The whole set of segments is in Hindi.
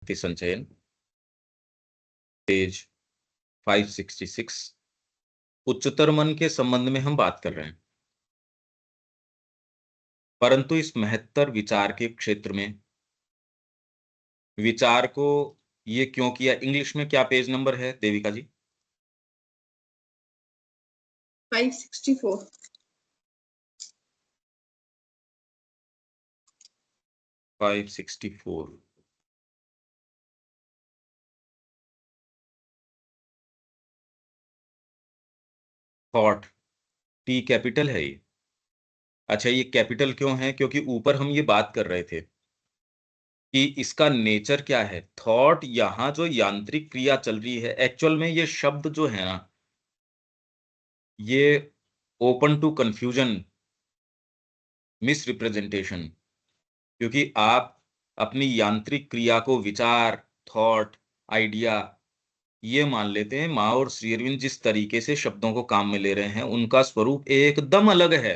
साहित्य संचयन, पेज 566। उच्चतर मन के संबंध में हम बात कर रहे हैं, परंतु इस महत्तर विचार के क्षेत्र में विचार को ये क्यों किया? इंग्लिश में क्या पेज नंबर है देविका जी? 564। 564। थॉट, टी कैपिटल है ये। अच्छा, ये कैपिटल क्यों है? क्योंकि ऊपर हम ये बात कर रहे थे कि इसका नेचर क्या है। थॉट, यहां जो यांत्रिक क्रिया चल रही है, एक्चुअल में ये शब्द जो है ना, ये open to confusion, misrepresentation. क्योंकि आप अपनी यांत्रिक क्रिया को विचार, थॉट, आइडिया ये मान लेते हैं। माँ और श्री अरविंद जिस तरीके से शब्दों को काम में ले रहे हैं, उनका स्वरूप एकदम अलग है।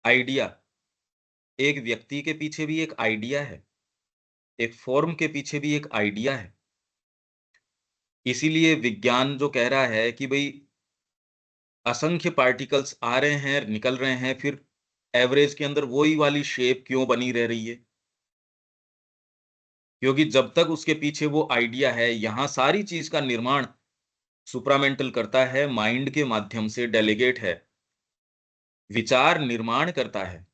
आइडिया, एक व्यक्ति के पीछे भी एक आइडिया है, एक फॉर्म के पीछे भी एक आइडिया है। इसीलिए विज्ञान जो कह रहा है कि भाई असंख्य पार्टिकल्स आ रहे हैं, निकल रहे हैं, फिर एवरेज के अंदर वही वाली शेप क्यों बनी रह रही है? क्योंकि जब तक उसके पीछे वो आइडिया है, यहां सारी चीज का निर्माण सुप्रामेंटल करता है, माइंड के माध्यम से डेलीगेट है। विचार निर्माण करता है,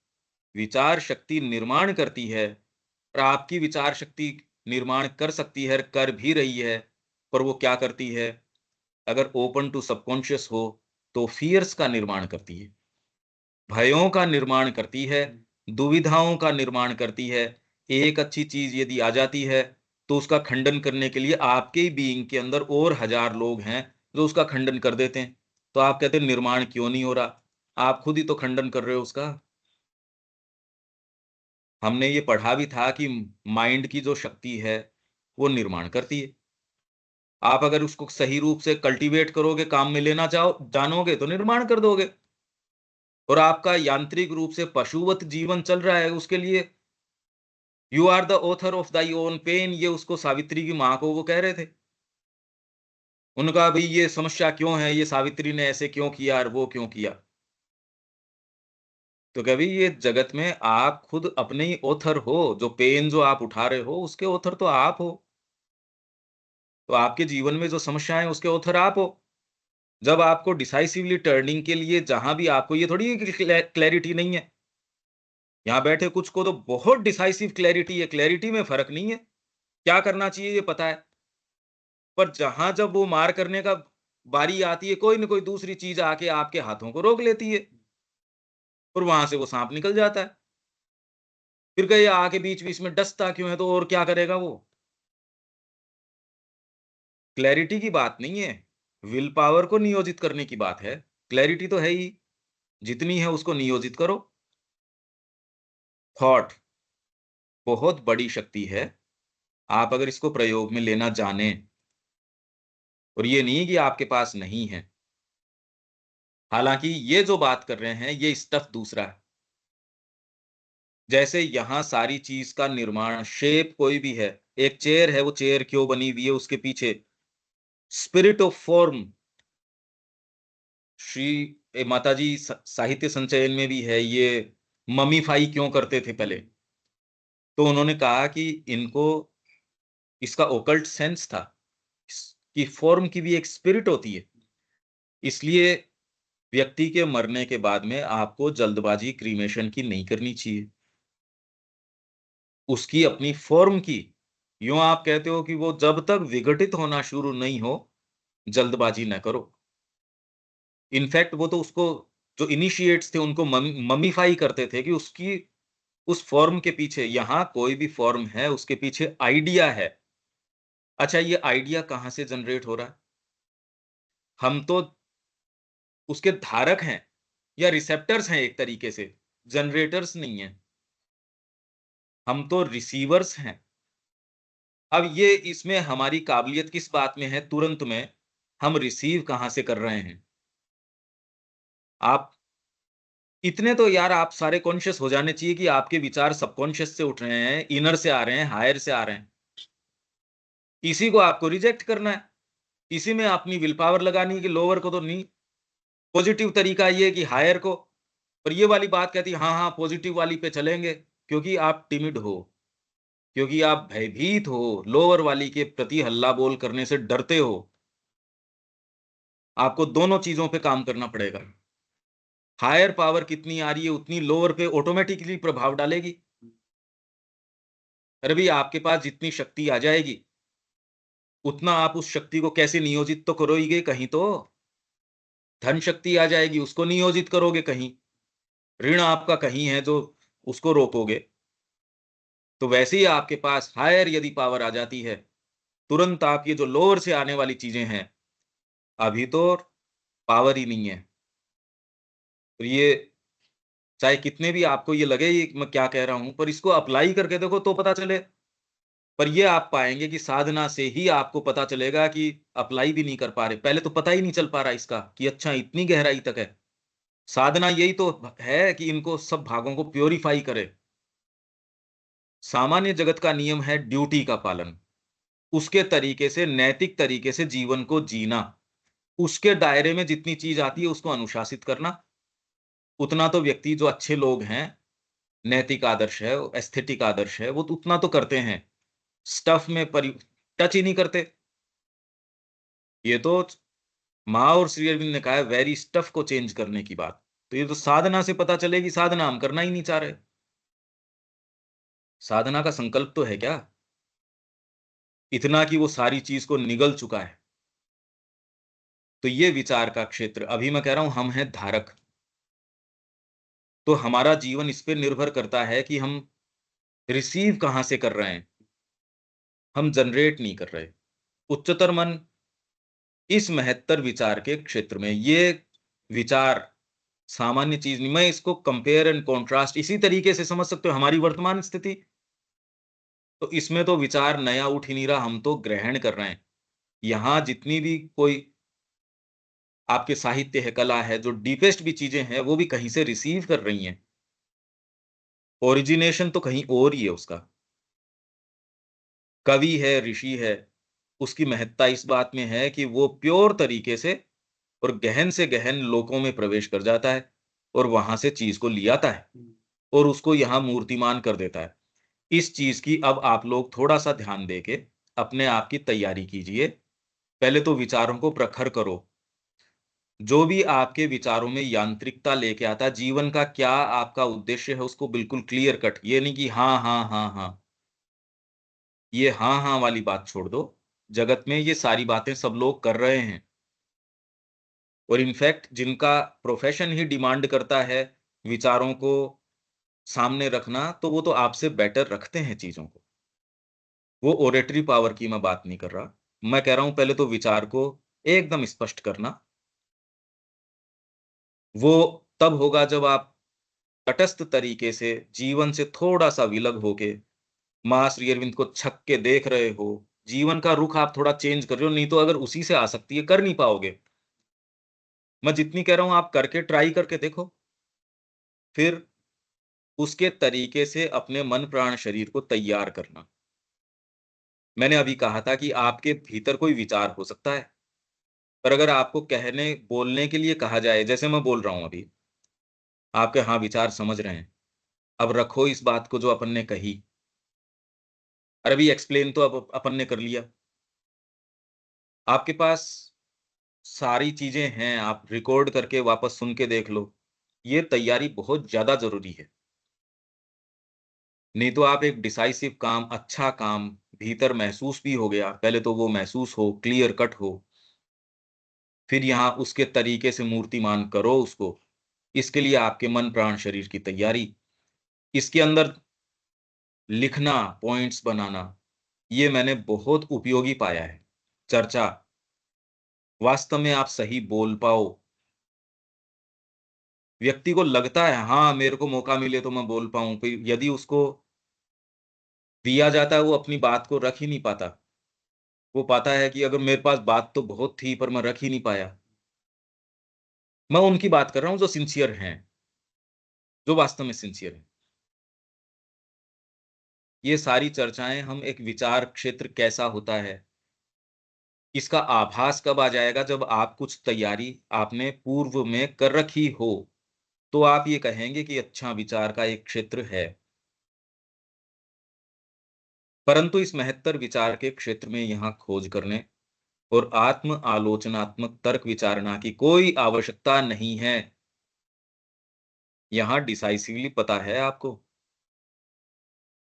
विचार शक्ति निर्माण करती है। और आपकी विचार शक्ति निर्माण कर सकती है, कर भी रही है। पर वो क्या करती है? अगर ओपन टू सबकॉन्शियस हो तो फियर्स का निर्माण करती है, भयों का निर्माण करती है, दुविधाओं का निर्माण करती है। एक अच्छी चीज यदि आ जाती है तो उसका खंडन करने के लिए आपके ही बीइंग के अंदर और हजार लोग हैं जो उसका खंडन कर देते हैं। तो आप कहते हैं निर्माण क्यों नहीं हो रहा? आप खुद ही तो खंडन कर रहे हो उसका। हमने ये पढ़ा भी था कि माइंड की जो शक्ति है वो निर्माण करती है। आप अगर उसको सही रूप से कल्टीवेट करोगे, काम में लेना चाहो, जानोगे, तो निर्माण कर दोगे। और आपका यांत्रिक रूप से पशुवत जीवन चल रहा है, उसके लिए you are the author of thy own pen, ये उसको सावित्री की मां को वो कह रहे थे। उनका भाई ये समस्या क्यों है, ये सावित्री ने ऐसे क्यों किया और वो क्यों किया? तो कभी ये जगत में आप खुद अपने ही ऑथर हो। जो पेन जो आप उठा रहे हो उसके ऑथर तो आप हो। तो आपके जीवन में जो समस्या है उसके ऑथर आप हो। जब आपको डिसाइसिवली टर्निंग के लिए, जहां भी आपको ये थोड़ी क्लैरिटी नहीं है, यहाँ बैठे कुछ को तो बहुत डिसाइसिव क्लैरिटी है, क्लैरिटी में फर्क नहीं है, क्या करना चाहिए ये पता है। पर जहां जब वो मार करने का बारी आती है, कोई ना कोई दूसरी चीज आके आपके हाथों को रोक लेती है और वहां से वो सांप निकल जाता है। फिर कहे आके बीच बीच में डसता क्यों है? तो और क्या करेगा वो? क्लैरिटी की बात नहीं है, विल पावर को नियोजित करने की बात है। क्लैरिटी तो है ही, जितनी है उसको नियोजित करो। थॉट बहुत बड़ी शक्ति है, आप अगर इसको प्रयोग में लेना जाने। और ये नहीं कि आपके पास नहीं है। हालांकि ये जो बात कर रहे हैं ये स्टफ दूसरा है। जैसे यहां सारी चीज का निर्माण, शेप कोई भी है, एक चेयर है, वो चेयर क्यों बनी हुई है? उसके पीछे स्पिरिट ऑफ फॉर्म। माता जी साहित्य संचयन में भी है ये। ममीफाई क्यों करते थे पहले? तो उन्होंने कहा कि इनको इसका ओकल्ट सेंस था कि फॉर्म की भी एक स्पिरिट होती है। इसलिए व्यक्ति के मरने के बाद में आपको जल्दबाजी क्रीमेशन की नहीं करनी चाहिए, उसकी अपनी फॉर्म की। यूं आप कहते हो कि वो जब तक विघटित होना शुरू नहीं हो, जल्दबाजी न करो। इनफैक्ट वो तो उसको, जो इनिशिएट्स थे उनको ममीफाई करते थे कि उसकी उस फॉर्म के पीछे, यहां कोई भी फॉर्म है उसके पीछे आइडिया है। अच्छा, ये आइडिया कहां से जनरेट हो रहा है? हम तो उसके धारक हैं या रिसेप्टर्स हैं एक तरीके से, जनरेटर्स नहीं है। हम तो रिसीवर्स हैं। अब ये इसमें हमारी काबिलियत किस बात में है? तुरंत में हम रिसीव कहां से कर रहे हैं। आप इतने तो यार आप सारे कॉन्शियस हो जाने चाहिए कि आपके विचार सबकॉन्शियस से उठ रहे हैं, इनर से आ रहे हैं, हायर से आ रहे हैं। इसी को आपको रिजेक्ट करना है। इसी में अपनी विल पावर लगानी है कि लोअर को तो नहीं। पॉजिटिव तरीका ये है कि हायर को। और ये वाली बात कहती है हाँ, हाँ पॉजिटिव वाली पे चलेंगे, क्योंकि आप टिमिड हो, क्योंकि आप भयभीत हो, लोअर वाली के प्रति हल्ला बोल करने से डरते हो। आपको दोनों चीज़ों पे काम करना पड़ेगा। हायर पावर कितनी आ रही है, उतनी लोअर पे ऑटोमैटिकली प्रभाव डालेगी। अरे भई आपके पास जितनी शक्ति आ जाएगी, उतना आप उस शक्ति को कैसे नियोजित तो करोगे कहीं तो। धन शक्ति आ जाएगी, उसको नियोजित करोगे कहीं। ऋण आपका कहीं है जो उसको रोकोगे। तो वैसे ही आपके पास हायर यदि पावर आ जाती है, तुरंत आप ये जो लोअर से आने वाली चीज़ें हैं, अभी तो पावर ही नहीं है। तो ये चाहे कितने भी आपको ये लगे ये मैं क्या कह रहा हूँ, पर इसको अप्लाई करके देखो तो पता चले। पर ये आप पाएँगे कि साधना से ही आपको पता चलेगा कि अप्लाई भी नहीं कर पा रहे। पहले तो पता ही नहीं चल पा रहा इसका कि अच्छा इतनी गहराई तक है। साधना यही तो है कि इनको सब भागों को प्यूरिफाई करे। सामान्य जगत का नियम है ड्यूटी का पालन। उसके तरीके से नैतिक तरीके से जीवन को जीना। उसके दायरे में जितनी चीज़ आती है उसको अनुशासित करना। उतना तो व्यक्ति जो अच्छे लोग हैं, नैतिक आदर्श है, एस्थेटिक आदर्श है, वो तो उतना तो करते हैं। स्टफ़ में परि टच ही नहीं करते। ये तो माँ और श्री अरविंद ने कहा है वेरी स्टफ़ को चेंज करने की बात। तो ये तो साधना से पता चलेगी, साधना हम करना ही नहीं चाह रहे। साधना का संकल्प तो है क्या? इतना कि वो सारी चीज़ को निगल चुका है। तो ये विचार का क्षेत्र, अभी मैं कह रहा हूँ हम हैं धारक। तो हमारा जीवन इस पे निर्भर करता है कि हम रिसीव कहाँ से कर रहे हैं, हम जनरेट नहीं कर रहे। उच्चतर मन इस महत्तर विचार के क्षेत्र में, ये विचार सामान्य चीज़ नहीं, मैं इसको कंपेयर एंड कंट्रास्ट इसी तरीके से समझ सकते हो हमारी वर्तमान स्थिति। तो इसमें तो विचार नया उठ ही नहीं रहा, हम तो ग्रहण कर रहे हैं। यहाँ जितनी भी कोई आपके साहित्य है, कला है, जो डीपेस्ट भी चीज़ें हैं, वो भी कहीं से रिसीव कर रही हैं। ओरिजिनेशन तो कहीं और ही है उसका। कवि है, ऋषि है, उसकी महत्ता इस बात में है कि वो प्योर तरीके से और गहन से गहन लोकों में प्रवेश कर जाता है और वहां से चीज को ले आता है और उसको यहाँ मूर्तिमान कर देता है। इस चीज की अब आप लोग थोड़ा सा ध्यान देके अपने आप की तैयारी कीजिए। पहले तो विचारों को प्रखर करो। जो भी आपके विचारों में यांत्रिकता लेके आता है, जीवन का क्या आपका उद्देश्य है उसको बिल्कुल क्लियर कट, ये नहीं कि हाँ हाँ हाँ हाँ, ये हाँ हाँ वाली बात छोड़ दो। जगत में ये सारी बातें सब लोग कर रहे हैं और इनफैक्ट जिनका प्रोफेशन ही डिमांड करता है विचारों को सामने रखना, तो वो तो आपसे बेटर रखते हैं चीज़ों को। वो ओरेटरी पावर की मैं बात नहीं कर रहा। मैं कह रहा हूँ पहले तो विचार को एकदम स्पष्ट करना। वो तब होगा जब आप तटस्थ तरीके से जीवन से थोड़ा-सा विलग होके माँ श्री अरविंद को छक के देख रहे हो। जीवन का रुख आप थोड़ा चेंज कर रहे हो, नहीं तो अगर उसी से आसक्ति है, कर नहीं पाओगे। मैं जितनी कह रहा हूँ आप करके ट्राई करके देखो। फिर उसके तरीके से अपने मन, प्राण, शरीर को तैयार करना। मैंने अभी कहा था कि आपके भीतर कोई विचार हो सकता है, पर अगर आपको कहने, बोलने के लिए कहा जाए, जैसे मैं बोल रहा हूँ अभी, आपके हाँ, विचार समझ रहे हैं। अब रखो इस बात को जो अपन ने कही, और अभी एक्सप्लेन तो अब अपन ने कर लिया। आपके पास सारी चीज़ें हैं, आप रिकॉर्ड करके वापस सुन के देख लो। ये तैयारी बहुत ज़्यादा ज़रूरी है। नहीं तो आप एक डिसाइसिव काम, अच्छा काम भीतर महसूस भी हो गया, पहले तो वो महसूस हो, क्लियर कट हो, फिर यहाँ उसके तरीके से मूर्तिमान करो उसको। इसके लिए आपके मन, प्राण, शरीर की तैयारी, इसके अंदर लिखना, पॉइंट्स बनाना, ये मैंने बहुत उपयोगी पाया है। चर्चा, वास्तव में आप सही बोल पाओ। व्यक्ति को लगता है, हाँ, मेरे को मौका मिले तो मैं बोल पाऊँ, फिर यदि उसको दिया जाता है, वो अपनी बात को रख ही नहीं पाता। वो पाता है कि अगर मेरे पास बात तो बहुत थी, पर मैं रख ही नहीं पाया। मैं उनकी बात कर रहा हूँ जो सिंसियर हैं। जो वास्तव में सिंसियर है। ये सारी चर्चाएं हम एक विचार क्षेत्र कैसा होता है, इसका आभास कब आ जाएगा, जब आप कुछ तैयारी आपने पूर्व में कर रखी हो, तो आप ये कहेंगे कि अच्छा विचार का एक क्षेत्र है। परंतु इस महत्तर विचार के क्षेत्र में यहाँ खोज करने और आत्म आलोचनात्मक तर्क विचारणा की कोई आवश्यकता नहीं है। यहाँ डिसाइसिवली पता है आपको।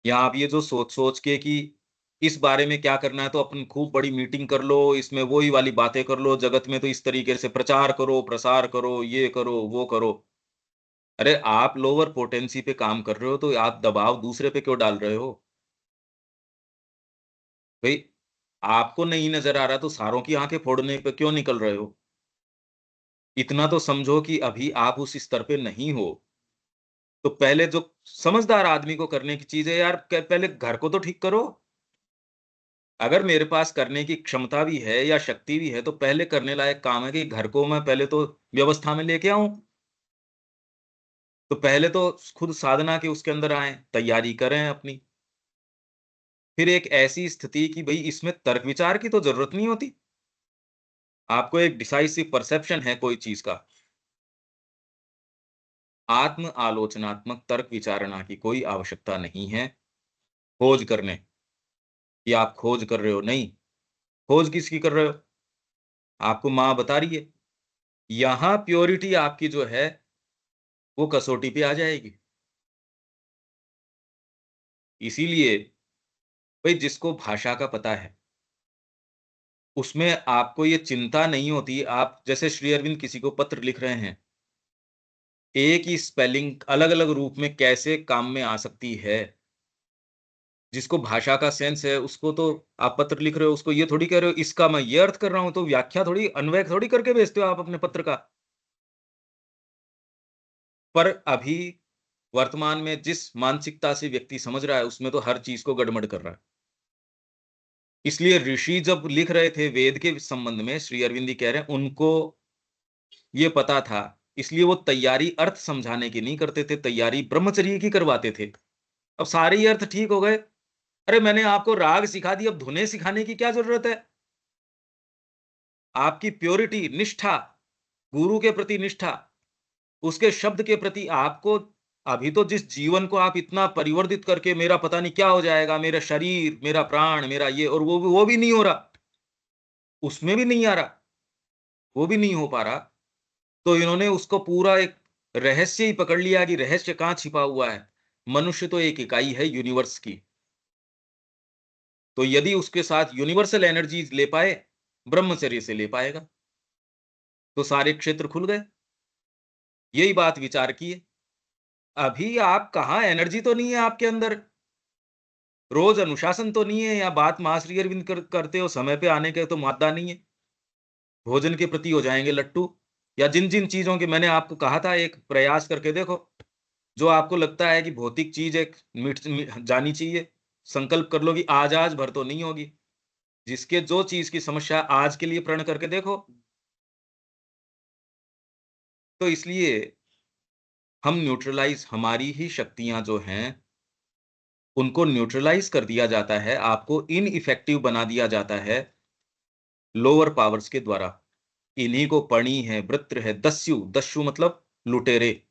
यहाँ आप ये जो सोच-सोच के कि इस बारे में क्या करना है, तो अपन खूब बड़ी मीटिंग कर लो, इसमें वही वाली बातें कर लो, जगत में तो इस तरीके से प्रचार करो, प्रसार करो, ये करो, वो करो। अरे आप लोअर पोटेंसी पे काम कर रहे हो, तो आप दबाव दूसरे पे क्यों डाल रहे हो? भई, आपको नहीं नज़र आ रहा तो सारों की आँखें फोड़ने पे क्यों निकल रहे हो? इतना तो समझो कि अभी आप उस स्तर पे नहीं हो। तो पहले जो समझदार आदमी को करने की चीज़ है यार, क पहले घर को तो ठीक करो। अगर मेरे पास करने की क्षमता भी है या शक्ति भी है, तो पहले करने लायक काम है कि घर को मैं पहले तो व्यवस्था में लेके आऊँ। तो पहले तो खुद साधना के उसके अंदर आएँ, तैयारी करें अपनी। फिर एक ऐसी स्थिति कि भई इसमें तर्क विचार की तो ज़रूरत नहीं होती। आपको एक डिसाइसिव परसेप्शन है कोई चीज़ का। आत्म आलोचनात्मक तर्क विचारणा की कोई आवश्यकता नहीं है, खोज करने कि आप खोज कर रहे हो, नहीं। खोज किसकी कर रहे हो? आपको माँ बता रही है। यहाँ प्योरिटी आपकी जो है, वो कसौटी पे आ जाएगी। इसीलिए भई जिसको भाषा का पता है, उसमें आपको ये चिंता नहीं होती। आप जैसे श्री अरविंद किसी को पत्र लिख रहे हैं, एक ही स्पेलिंग अलग-अलग रूप में कैसे काम में आ सकती है। जिसको भाषा का सेंस है, उसको तो आप पत्र लिख रहे हो, उसको ये थोड़ी कह रहे हो, इसका मैं ये अर्थ कर रहा हूँ, तो व्याख्या थोड़ी अन्वय थोड़ी करके भेजते हो आप अपने पत्र का। पर अभी वर्तमान में जिस मानसिकता से व्यक्ति समझ रहा है, उसमें तो हर चीज़ को गड़बड़ कर रहा है। इसलिए ऋषि जब लिख रहे थे वेद के संबंध में, श्री अरविंद जी कह रहे हैं, उनको ये पता था, इसलिए वो तैयारी अर्थ समझाने की नहीं करते थे, तैयारी ब्रह्मचर्य की करवाते थे। अब सारे ही अर्थ ठीक हो गए। अरे मैंने आपको राग सिखा दी, अब धुनें सिखाने की क्या ज़रूरत है? आपकी प्योरिटी, निष्ठा, गुरु के प्रति निष्ठा, उसके शब्द के प्रति आपको अभी तो जिस जीवन को आप इतना परिवर्तित करके मेरा पता नहीं क्या हो जाएगा, मेरा शरीर, मेरा प्राण, मेरा ये और वो भी नहीं हो रहा, उसमें भी नहीं आ रहा, वो भी नहीं हो पा रहा। तो इन्होंने उसको पूरा एक रहस्य ही पकड़ लिया कि रहस्य कहाँ छिपा हुआ है। मनुष्य तो एक इकाई है यूनिवर्स की। तो यदि उसके साथ यूनिवर्सल एनर्जीज़ ले पाए, ब्रह्मचर्य से ले पाएगा, तो सारे क्षेत्र खुल गए। यही बात विचार की है। अभी आप कहाँ एनर्जी तो नहीं है आपके अंदर, रोज़ अनुशासन तो नहीं है या बात महाश्री अरविंद करते हो, समय पे आने के तो मादा नहीं है। भोजन के प्रति हो जाएँगे लट्टू या जिन-जिन चीज़ों की मैंने आपको कहा था एक प्रयास करके देखो, जो आपको लगता है कि भौतिक चीज़ एक जानी चाहिए, संकल्प कर लो कि आज भर तो नहीं होगी। जिसके जो चीज़ की समस्या आज के लिए प्रण करके देखो। तो इसलिए हम न्यूट्रलाइज़ हमारी ही शक्तियाँ जो हैं, उनको न्यूट्रलाइज़ कर दिया जाता है, आपको इनइफेक्टिव बना दिया जाता है लोअर पावर्स के द्वारा। इन्हीं को पणी है, वृत्र है, दस्यु, दस्यु मतलब लुटेरे।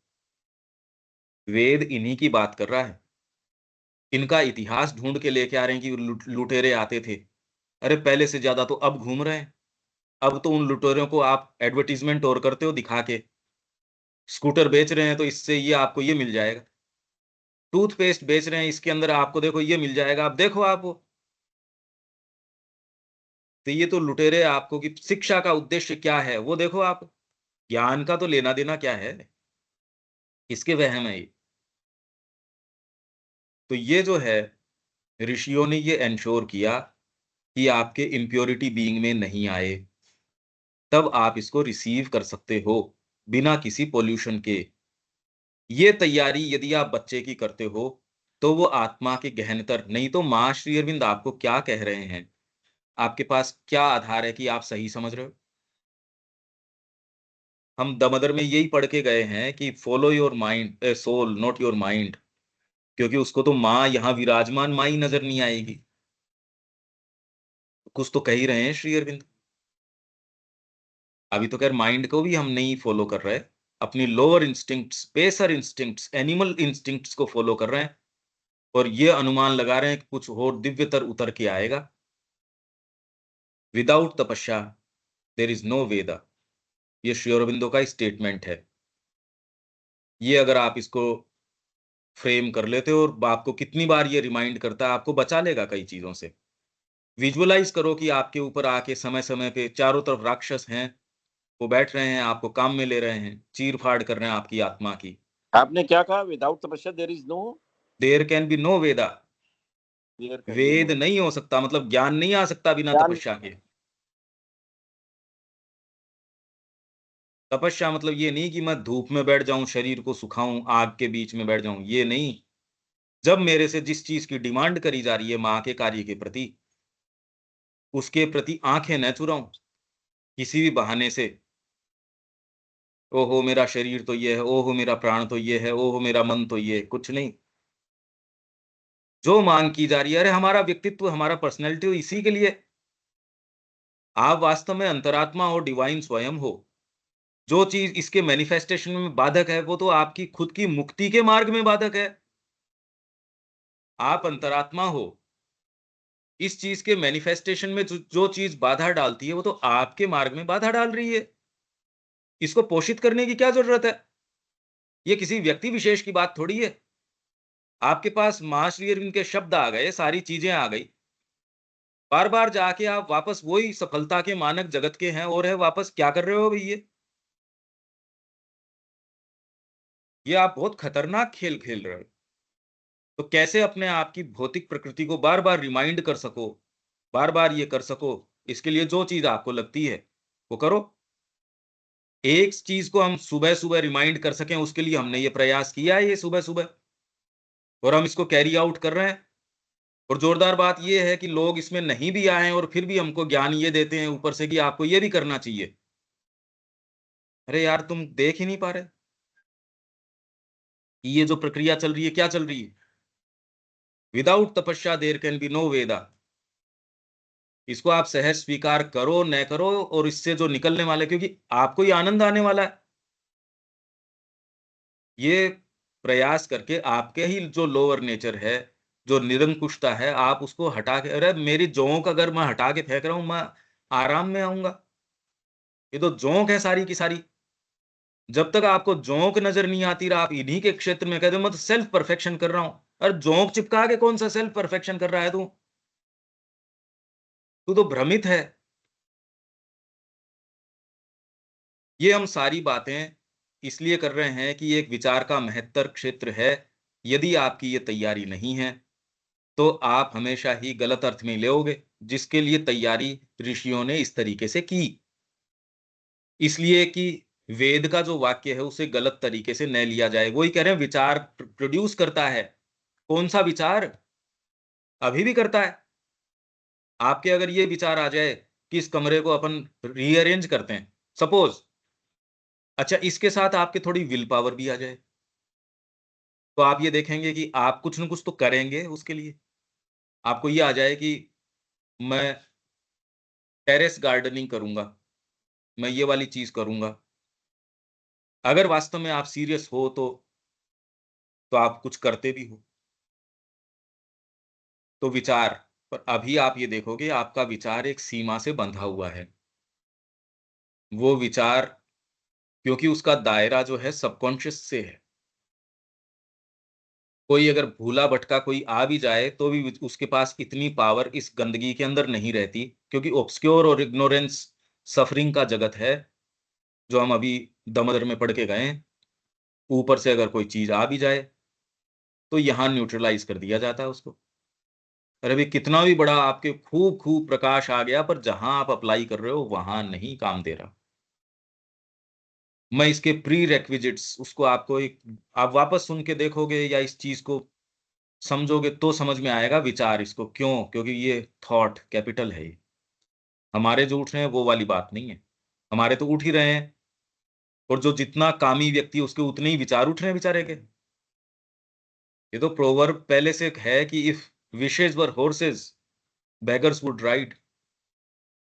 वेद इन्हीं की बात कर रहा है। इनका इतिहास ढूँढ के लेके आ रहे हैं कि लुटेरे आते थे। अरे पहले से ज़्यादा तो अब घूम रहे हैं। अब तो उन लुटेरों को आप एडवर्टाइज़मेंट और करते हो दिखा के। स्कूटर बेच रहे हैं तो इससे ये आपको ये मिल जाएगा। टूथपेस्ट बेच रहे हैं, इसके अंदर आपको देखो ये मिल जाएगा, आप देखो आप वो। तो ये तो लुटेरे आपको कि शिक्षा का उद्देश्य क्या है, वो देखो आप। ज्ञान का तो लेना-देना क्या है? किसके वहम है ये? तो ये जो है, ऋषियों ने ये एन्श्योर किया कि आपके इम्प्योरिटी बीइंग में नहीं आए, तब आप इसको रिसीव कर सकते हो, बिना किसी पॉल्यूशन के। ये तैयारी यदि आप बच्चे की करते हो, तो वो आत्मा के गहनतर नहीं तो माँ श्री अरविंद आपको क्या कह रहे हैं? आपके पास क्या आधार है कि आप सही समझ रहे हो? हम दमदर में यही पढ़ के गए हैं कि follow your mind soul not your mind, क्योंकि उसको तो माँ यहाँ विराजमान माँ ही नजर नहीं आएगी। कुछ तो कह ही रहे हैं श्री अरविंद। अभी तो खैर माइंड को भी हम नहीं फॉलो कर रहे, अपनी लोअर इंस्टिंक्ट्स, बेसर इंस्टिंक्ट्स, एनिमल इंस्टिंक्ट्स को फॉलो कर रहे हैं, और ये अनुमान लगा रहे हैं कि कुछ और दिव्यतर उतर के आएगा। विदाउट तपस्या देर इज नो वेदा, ये श्री अरविंदो का स्टेटमेंट है। ये अगर आप इसको फ्रेम कर लेते हो, और आपको कितनी बार ये रिमाइंड करता है, आपको बचा लेगा कई चीजों से। विजुअलाइज करो कि आपके ऊपर आके समय समय पे चारों तरफ राक्षस हैं, वो बैठ रहे हैं, आपको काम में ले रहे हैं, चीर फाड़ कर रहे हैं आपकी आत्मा की। आपने क्या कहा? Without tapasya there is no, there can be no Veda, there can be Veda no, नहीं हो सकता, मतलब ज्ञान नहीं आ सकता बिना ज्ञान। तपस्या के। तपस्या मतलब ये नहीं कि मैं धूप में बैठ जाऊं, शरीर को सुखाऊं, आग के बीच में बैठ जाऊं, ये नहीं। जब मेरे से जिस चीज की डिमांड करी जा रही है माँ के कार्य के प्रति, उसके प्रति आंखें न चुराऊं किसी भी बहाने से। ओहो मेरा शरीर तो ये है, ओहो मेरा प्राण तो ये है, ओहो मेरा मन तो ये, कुछ नहीं। जो मांग की जा रही है, अरे हमारा व्यक्तित्व, हमारा पर्सनैलिटी इसी के लिए। आप वास्तव में अंतरात्मा हो, डिवाइन स्वयं हो। जो चीज इसके मैनिफेस्टेशन में बाधक है, वो तो आपकी खुद की मुक्ति के मार्ग में बाधक है। आप अंतरात्मा हो, इस चीज के मैनिफेस्टेशन में जो चीज बाधा डालती है, वो तो आपके मार्ग में बाधा डाल रही है। इसको पोषित करने की क्या जरूरत है? ये किसी व्यक्ति विशेष की बात थोड़ी है। आपके पास मां श्री अरविंद के शब्द आ गए, सारी चीजें आ गई, बार बार जाके आप वापस वही सफलता के मानक जगत के हैं और है वापस, क्या कर रहे हो भैया? ये आप बहुत खतरनाक खेल खेल रहे हो। तो कैसे अपने आप की भौतिक प्रकृति को बार बार रिमाइंड कर सको, बार बार ये कर सको, इसके लिए जो चीज आपको लगती है वो करो। एक चीज को हम सुबह सुबह रिमाइंड कर सकें, उसके लिए हमने ये प्रयास किया है, ये सुबह सुबह, और हम इसको कैरी आउट कर रहे हैं। और जोरदार बात ये है कि लोग इसमें नहीं भी आए और फिर भी हमको ज्ञान ये देते हैं ऊपर से कि आपको ये भी करना चाहिए। अरे यार, तुम देख ही नहीं पा रहे कि ये जो प्रक्रिया चल रही है, क्या चल रही है? Without tapasya there can be no वेदा। इसको आप सहज स्वीकार करो न करो, और इससे जो निकलने वाले, क्योंकि आपको ही आनंद आने वाला है। ये प्रयास करके आपके ही जो लोअर नेचर है, जो निरंकुशता है, आप उसको हटा के, अरे मेरी जोंक अगर मैं हटा के फेंक रहा हूं, मैं आराम में आऊंगा। ये तो जोंक है सारी की सारी। जब तक आपको जोंक नजर नहीं आती, रहा आप इन्हीं के क्षेत्र में कहते हो मैं तो सेल्फ परफेक्शन कर रहा हूं। अरे जोंक चिपका के कौन सा सेल्फ परफेक्शन कर रहा है तू? तू तो भ्रमित है। ये हम सारी बातें इसलिए कर रहे हैं कि एक विचार का महत्तर क्षेत्र है। यदि आपकी ये तैयारी नहीं है, तो आप हमेशा ही गलत अर्थ में लोगे, जिसके लिए तैयारी ऋषियों ने इस तरीके से की। इसलिए कि वेद का जो वाक्य है उसे गलत तरीके से न लिया जाए। वही कह रहे हैं, विचार प्रोड्यूस करता है। कौन सा विचार? अभी भी करता है। आपके अगर ये विचार आ जाए कि इस कमरे को अपन रीअरेंज करते हैं, सपोज, अच्छा इसके साथ आपके थोड़ी विल पावर भी आ जाए, तो आप ये देखेंगे कि आप कुछ न कुछ तो करेंगे उसके लिए। आपको ये आ जाए कि मैं टेरेस गार्डनिंग करूंगा, मैं ये वाली चीज करूंगा। अगर वास्तव में आप सीरियस हो तो आप कुछ करते भी हो। तो विचार, पर अभी आप ये देखोगे आपका विचार एक सीमा से बंधा हुआ है। वो विचार, क्योंकि उसका दायरा जो है सबकॉन्शियस से है। कोई अगर भूला भटका कोई आ भी जाए, तो भी उसके पास इतनी पावर इस गंदगी के अंदर नहीं रहती, क्योंकि ऑब्सक्योर और इग्नोरेंस सफरिंग का जगत है, जो हम अभी दमदर में पढ़ के गए हैं। ऊपर से अगर कोई चीज आ भी जाए, तो यहां न्यूट्रलाइज कर दिया जाता है उसको। अरे भाई, कितना भी बड़ा आपके खूब खूब प्रकाश आ गया, पर जहां आप अप्लाई कर रहे हो वहां नहीं काम दे रहा। मैं इसके प्री रेक्विजिट्स, उसको आपको एक, आप वापस सुन के देखोगे या इस चीज को समझोगे तो समझ में आएगा। विचार, इसको क्यों? क्योंकि ये थॉट कैपिटल है। ये हमारे जो उठ रहे हैं वो वाली बात नहीं है। हमारे तो उठ ही रहे हैं, और जो जितना कामी व्यक्ति उसके उतने ही विचार उठ रहे हैं बेचारे के। ये तो प्रोवर्ब पहले से है कि if wishes were horses beggars would ride.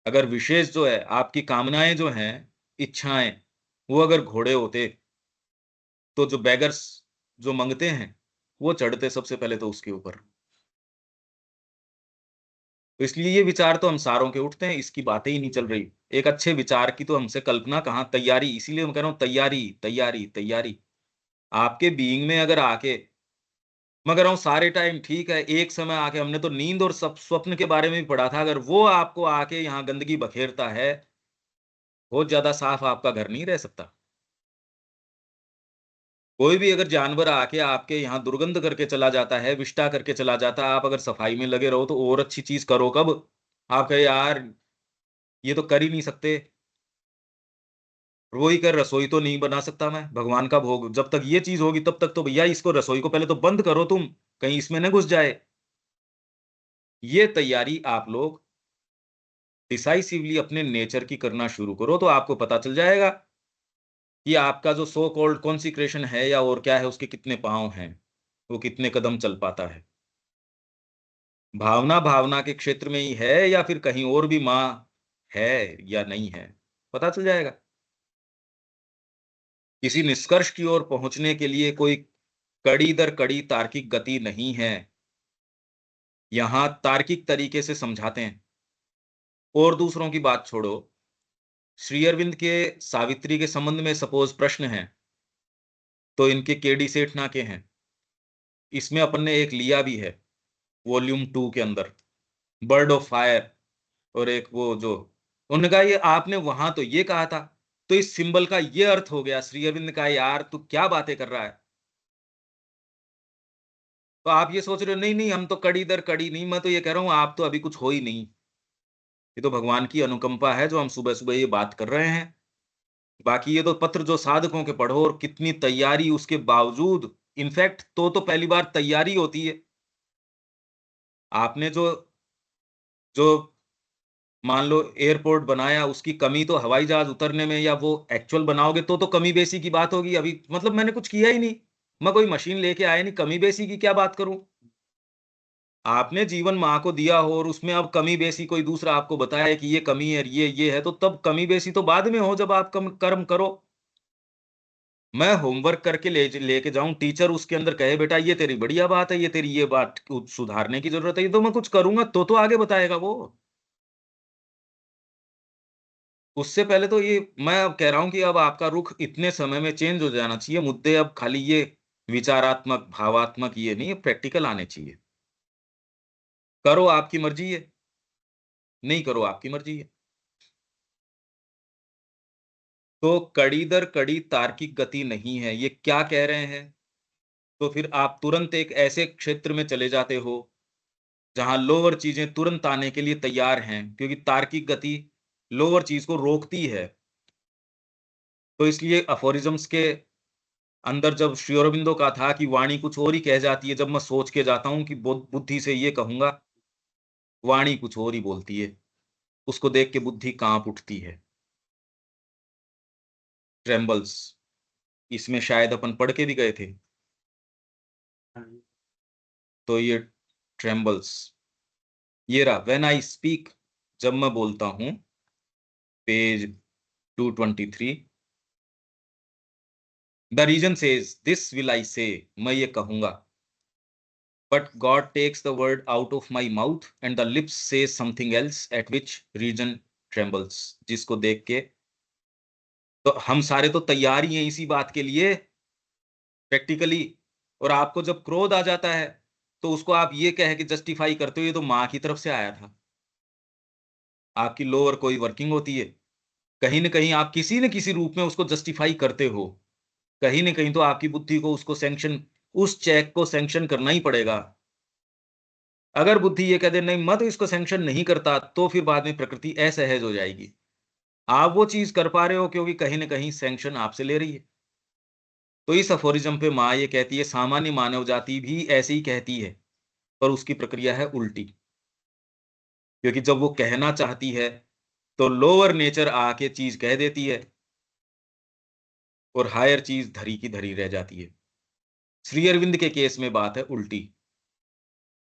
अगर विशेष जो है, आपकी कामनाएं जो हैं, इच्छाएं, वो अगर घोड़े होते तो जो बेगर्स जो मंगते हैं वो चढ़ते सबसे पहले तो उसके ऊपर। तो इसलिए ये विचार तो हम सारों के उठते हैं, इसकी बातें ही नहीं चल रही। एक अच्छे विचार की तो हमसे कल्पना कहाँ, तैयारी। इसीलिए मैं कह रहा हूं तैयारी तैयारी तैयारी। आपके बीइंग में अगर आके, मैं कह रहा हूं सारे टाइम ठीक है, एक समय आके हमने तो नींद और सब स्वप्न के बारे में भी पढ़ा था, अगर वो आपको आके यहाँ गंदगी बखेरता है, बहुत ज्यादा साफ आपका घर नहीं रह सकता। कोई भी अगर जानवर आके आपके यहाँ दुर्गंध करके चला जाता है, विष्टा करके चला जाता है, आप अगर सफाई में लगे रहो तो और अच्छी चीज करो कब। आप कहे यार ये तो कर ही नहीं सकते, वही कर, रसोई तो नहीं बना सकता मैं, भगवान का भोग, जब तक ये चीज होगी तब तक तो भैया इसको, रसोई को पहले तो बंद करो तुम, कहीं इसमें न घुस जाए। ये तैयारी आप लोग डिसाइसिवली अपने नेचर की करना शुरू करो, तो आपको पता चल जाएगा कि आपका जो सो कॉल्ड कॉन्सिक्रेशन है या और क्या है, उसके कितने पांव हैं, वो कितने कदम चल पाता है। भावना भावना के क्षेत्र में ही है या फिर कहीं और भी माँ है या नहीं है, पता चल जाएगा। किसी निष्कर्ष की ओर पहुंचने के लिए कोई कड़ी दर कड़ी तार्किक गति नहीं है। यहां तार्किक तरीके से समझाते हैं। और दूसरों की बात छोड़ो, श्री अरविंद के सावित्री के संबंध में सपोज प्रश्न है, तो इनके केडी सेठना के हैं। इसमें अपन ने एक लिया भी है वॉल्यूम 2 के अंदर, बर्ड ऑफ फायर। और एक वो जो उन्होंने कहा, ये आपने वहां तो ये कहा था, तो इस सिंबल का ये अर्थ हो गया। श्री अरविंद ने कहा यार तू क्या बातें कर रहा है। तो आप ये सोच रहे हो नहीं नहीं हम तो कड़ी दर कड़ी नहीं, मैं तो ये कह रहा हूं आप तो अभी कुछ हो ही नहीं। ये तो भगवान की अनुकंपा है जो हम सुबह सुबह ये बात कर रहे हैं। बाकी ये तो पत्र जो साधकों के पढ़ो, और कितनी तैयारी उसके बावजूद, इनफैक्ट तो पहली बार तैयारी होती है। आपने जो जो मान लो एयरपोर्ट बनाया, उसकी कमी तो हवाई जहाज उतरने में, या वो एक्चुअल बनाओगे तो कमी बेसी की बात होगी। अभी मतलब मैंने कुछ किया ही नहीं, मैं कोई मशीन लेके आया नहीं, कमी बेसी की क्या बात करूं। आपने जीवन माँ को दिया हो और उसमें अब कमी बेसी कोई दूसरा आपको बताया कि ये कमी है, ये है, तो तब कमी बेसी तो बाद में हो जब आप कर्म करो। मैं होमवर्क करके लेके जाऊं, टीचर उसके अंदर कहे बेटा ये तेरी बढ़िया बात है, ये तेरी ये बात सुधारने की जरूरत है, ये तो मैं कुछ करूंगा तो आगे बताएगा वो। उससे पहले तो ये मैं अब कह रहा हूं कि अब आपका रुख इतने समय में चेंज हो जाना चाहिए। मुद्दे अब खाली ये विचारात्मक भावात्मक ये नहीं, प्रैक्टिकल आने चाहिए। करो आपकी मर्जी है, नहीं करो आपकी मर्जी है। तो कड़ी दर कड़ी तार्किक गति नहीं है, ये क्या कह रहे हैं। तो फिर आप तुरंत एक ऐसे क्षेत्र में चले जाते हो जहां लोअर चीजें तुरंत आने के लिए तैयार हैं, क्योंकि तार्किक गति लोअर चीज को रोकती है। तो इसलिए अफोरिज्म्स के अंदर जब श्री अरबिंदो का था कि वाणी कुछ और ही कह जाती है, जब मैं सोच के जाता हूं कि बुद्धि से ये कहूंगा, वाणी कुछ और ही बोलती है, उसको देख के बुद्धि कांप उठती है। ट्रेम्बल्स, इसमें शायद अपन पढ़ के भी गए थे। तो ये ट्रेम्बल्स, ये रहा व्हेन आई स्पीक, जब मैं बोलता हूं, page 223। The reason says this will I say, मैं ये कहूंगा, but God takes the word out of my mouth and the lips say something else at which reason trembles. जिसको देख के तो हम सारे तो तैयार ही हैं इसी बात के लिए प्रैक्टिकली। और आपको जब क्रोध आ जाता है तो उसको आप ये कह के जस्टिफाई करते हो ये तो माँ की तरफ से आया था। आपकी लोअर कोई वर्किंग होती है, कहीं ना कहीं आप किसी न किसी रूप में उसको जस्टिफाई करते हो। कहीं ना कहीं तो आपकी बुद्धि को उसको सैंक्शन, उस चेक को सैंक्शन करना ही पड़ेगा। अगर बुद्धि ये कह दे नहीं मैं तो इसको सैंक्शन नहीं करता, तो फिर बाद में प्रकृति असहज हो जाएगी। आप वो चीज कर पा रहे हो क्योंकि कहीं ना कहीं सैंक्शन आपसे ले रही है। तो इस अफोरिज्म पे माँ ये कहती है सामान्य मानव जाति भी ऐसे ही कहती है, पर उसकी प्रक्रिया है उल्टी। क्योंकि जब वो कहना चाहती है तो लोअर नेचर आके चीज कह देती है। और हायर चीज धरी की धरी रह जाती है। श्री अरविंद के केस में बात है उल्टी।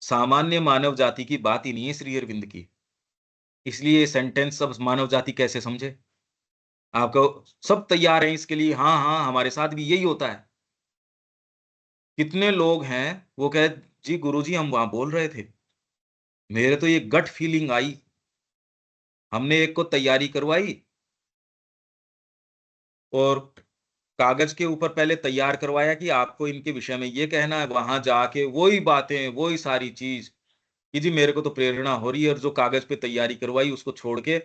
सामान्य मानव जाति की बात ही नहीं है श्री अरविंद की, इसलिए ये सेंटेंस सब मानव जाति कैसे समझे? आपको सब तैयार हैं इसके लिए, हाँ हाँ हमारे साथ भी यही होता है। कितने लोग हैं वो कहे जी गुरुजी हम वहां बोल रहे थे, मेरे तो ये गट फीलिंग आई, हमने एक को तैयारी करवाई और कागज के ऊपर पहले तैयार करवाया कि आपको इनके विषय में ये कहना है, वहां जाके वही बातें वही सारी चीज कि जी मेरे को तो प्रेरणा हो रही है, और जो कागज पे तैयारी करवाई उसको छोड़ के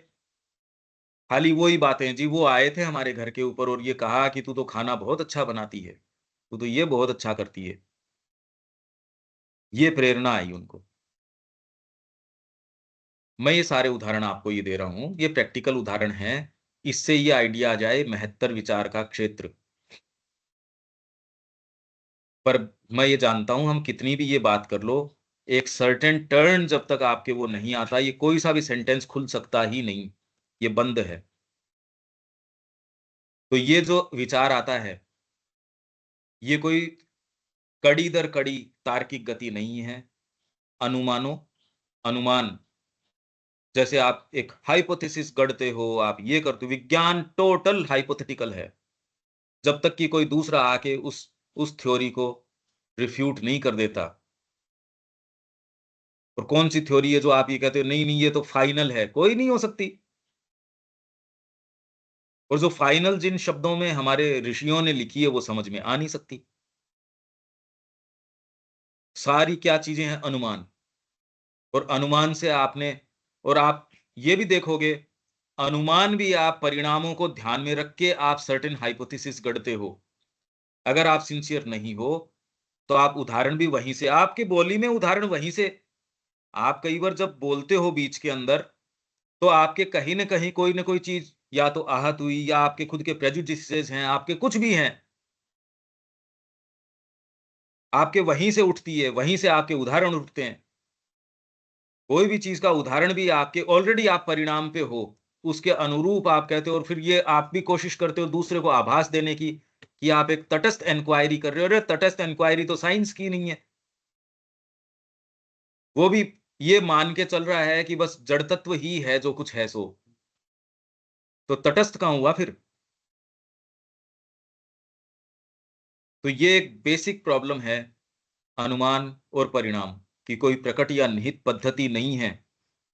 खाली वही बातें। जी वो आए थे हमारे घर के ऊपर और ये कहा कि तू तो खाना बहुत अच्छा बनाती है, तू तो ये बहुत अच्छा करती है, ये प्रेरणा आई उनको। मैं ये सारे उदाहरण आपको ये दे रहा हूं, ये प्रैक्टिकल उदाहरण है, इससे ये आइडिया आ जाए महत्तर विचार का क्षेत्र। पर मैं ये जानता हूं हम कितनी भी ये बात कर लो, एक सर्टेन टर्न जब तक आपके वो नहीं आता, ये कोई सा भी सेंटेंस खुल सकता ही नहीं, ये बंद है। तो ये जो विचार आता है, ये कोई कड़ी दर कड़ी तार्किक गति नहीं है। अनुमानों अनुमान, जैसे आप एक हाइपोथेसिस गढ़ते हो, आप ये करते हो, विज्ञान टोटल हाइपोथेटिकल है। जब तक कि कोई दूसरा आके उस थ्योरी को रिफ्यूट नहीं कर देता। और कौन सी थ्योरी है जो आप ये कहते हो नहीं नहीं ये तो फाइनल है? कोई नहीं हो सकती। और जो फाइनल जिन शब्दों में हमारे ऋषियों ने लिखी है वो समझ में आ नहीं सकती। सारी क्या चीजें हैं? अनुमान। और अनुमान से आपने, और आप ये भी देखोगे, अनुमान भी आप परिणामों को ध्यान में रख के आप सर्टेन हाइपोथेसिस गढ़ते हो। अगर आप सिंसियर नहीं हो तो आप उदाहरण भी वहीं से, आपके बोली में उदाहरण वहीं से। आप कई बार जब बोलते हो बीच के अंदर, तो आपके कहीं ना कोई चीज या तो आहत हुई, या आपके खुद के प्रेजुडिसेस हैं, आपके कुछ भी हैं, आपके वहीं से उठती है, वहीं से आपके उदाहरण उठते हैं। कोई भी चीज का उदाहरण भी आपके ऑलरेडी आप परिणाम पे हो, उसके अनुरूप आप कहते हो, और फिर ये आप भी कोशिश करते हो दूसरे को आभास देने की कि आप एक तटस्थ इंक्वायरी कर रहे हो। अरे तटस्थ इंक्वायरी तो साइंस की नहीं है, वो भी ये मान के चल रहा है कि बस जड़ तत्व ही है जो कुछ है सो, तो तटस्थ कहां हुआ फिर? तो ये एक बेसिक प्रॉब्लम है अनुमान और परिणाम की, कोई प्रकट या निहित पद्धति नहीं है।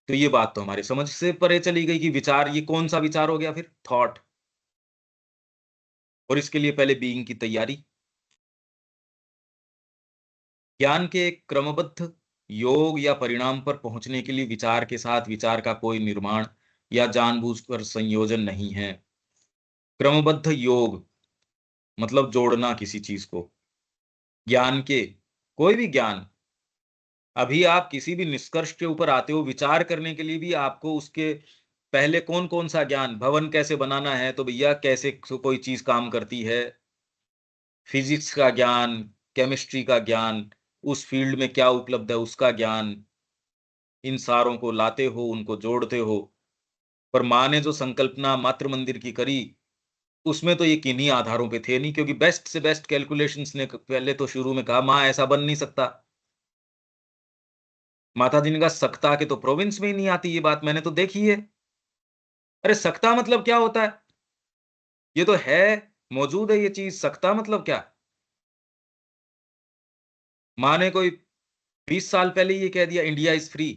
तो ये बात तो हमारे समझ से परे चली गई कि विचार, ये कौन सा विचार हो गया फिर? थॉट। और इसके लिए पहले बीइंग की तैयारी। ज्ञान के एक क्रमबद्ध योग या परिणाम पर पहुंचने के लिए विचार के साथ विचार का कोई निर्माण या जानबूझकर संयोजन नहीं है। क्रमबद्ध योग मतलब जोड़ना किसी चीज को। ज्ञान के, कोई भी ज्ञान, अभी आप किसी भी निष्कर्ष के ऊपर आते हो विचार करने के लिए भी आपको उसके पहले कौन कौन सा ज्ञान, भवन कैसे बनाना है तो भैया कैसे कोई चीज काम करती है, फिजिक्स का ज्ञान, केमिस्ट्री का ज्ञान, उस फील्ड में क्या उपलब्ध है उसका ज्ञान, इन सारों को लाते हो, उनको जोड़ते हो। पर माँ ने जो संकल्पना मातृ मंदिर की करी, उसमें तो ये किन्हीं आधारों पे थे नहीं, क्योंकि बेस्ट से बेस्ट कैलकुलेशंस ने पहले तो शुरू में कहा माँ ऐसा बन नहीं सकता। माता जी ने कहा सकता के तो प्रोविंस में ही नहीं आती, ये बात मैंने तो देखी है। अरे सकता मतलब क्या होता है? ये तो है, मौजूद है ये चीज, सकता मतलब क्या? माँ ने कोई 20 साल पहले ये कह दिया इंडिया इज फ्री,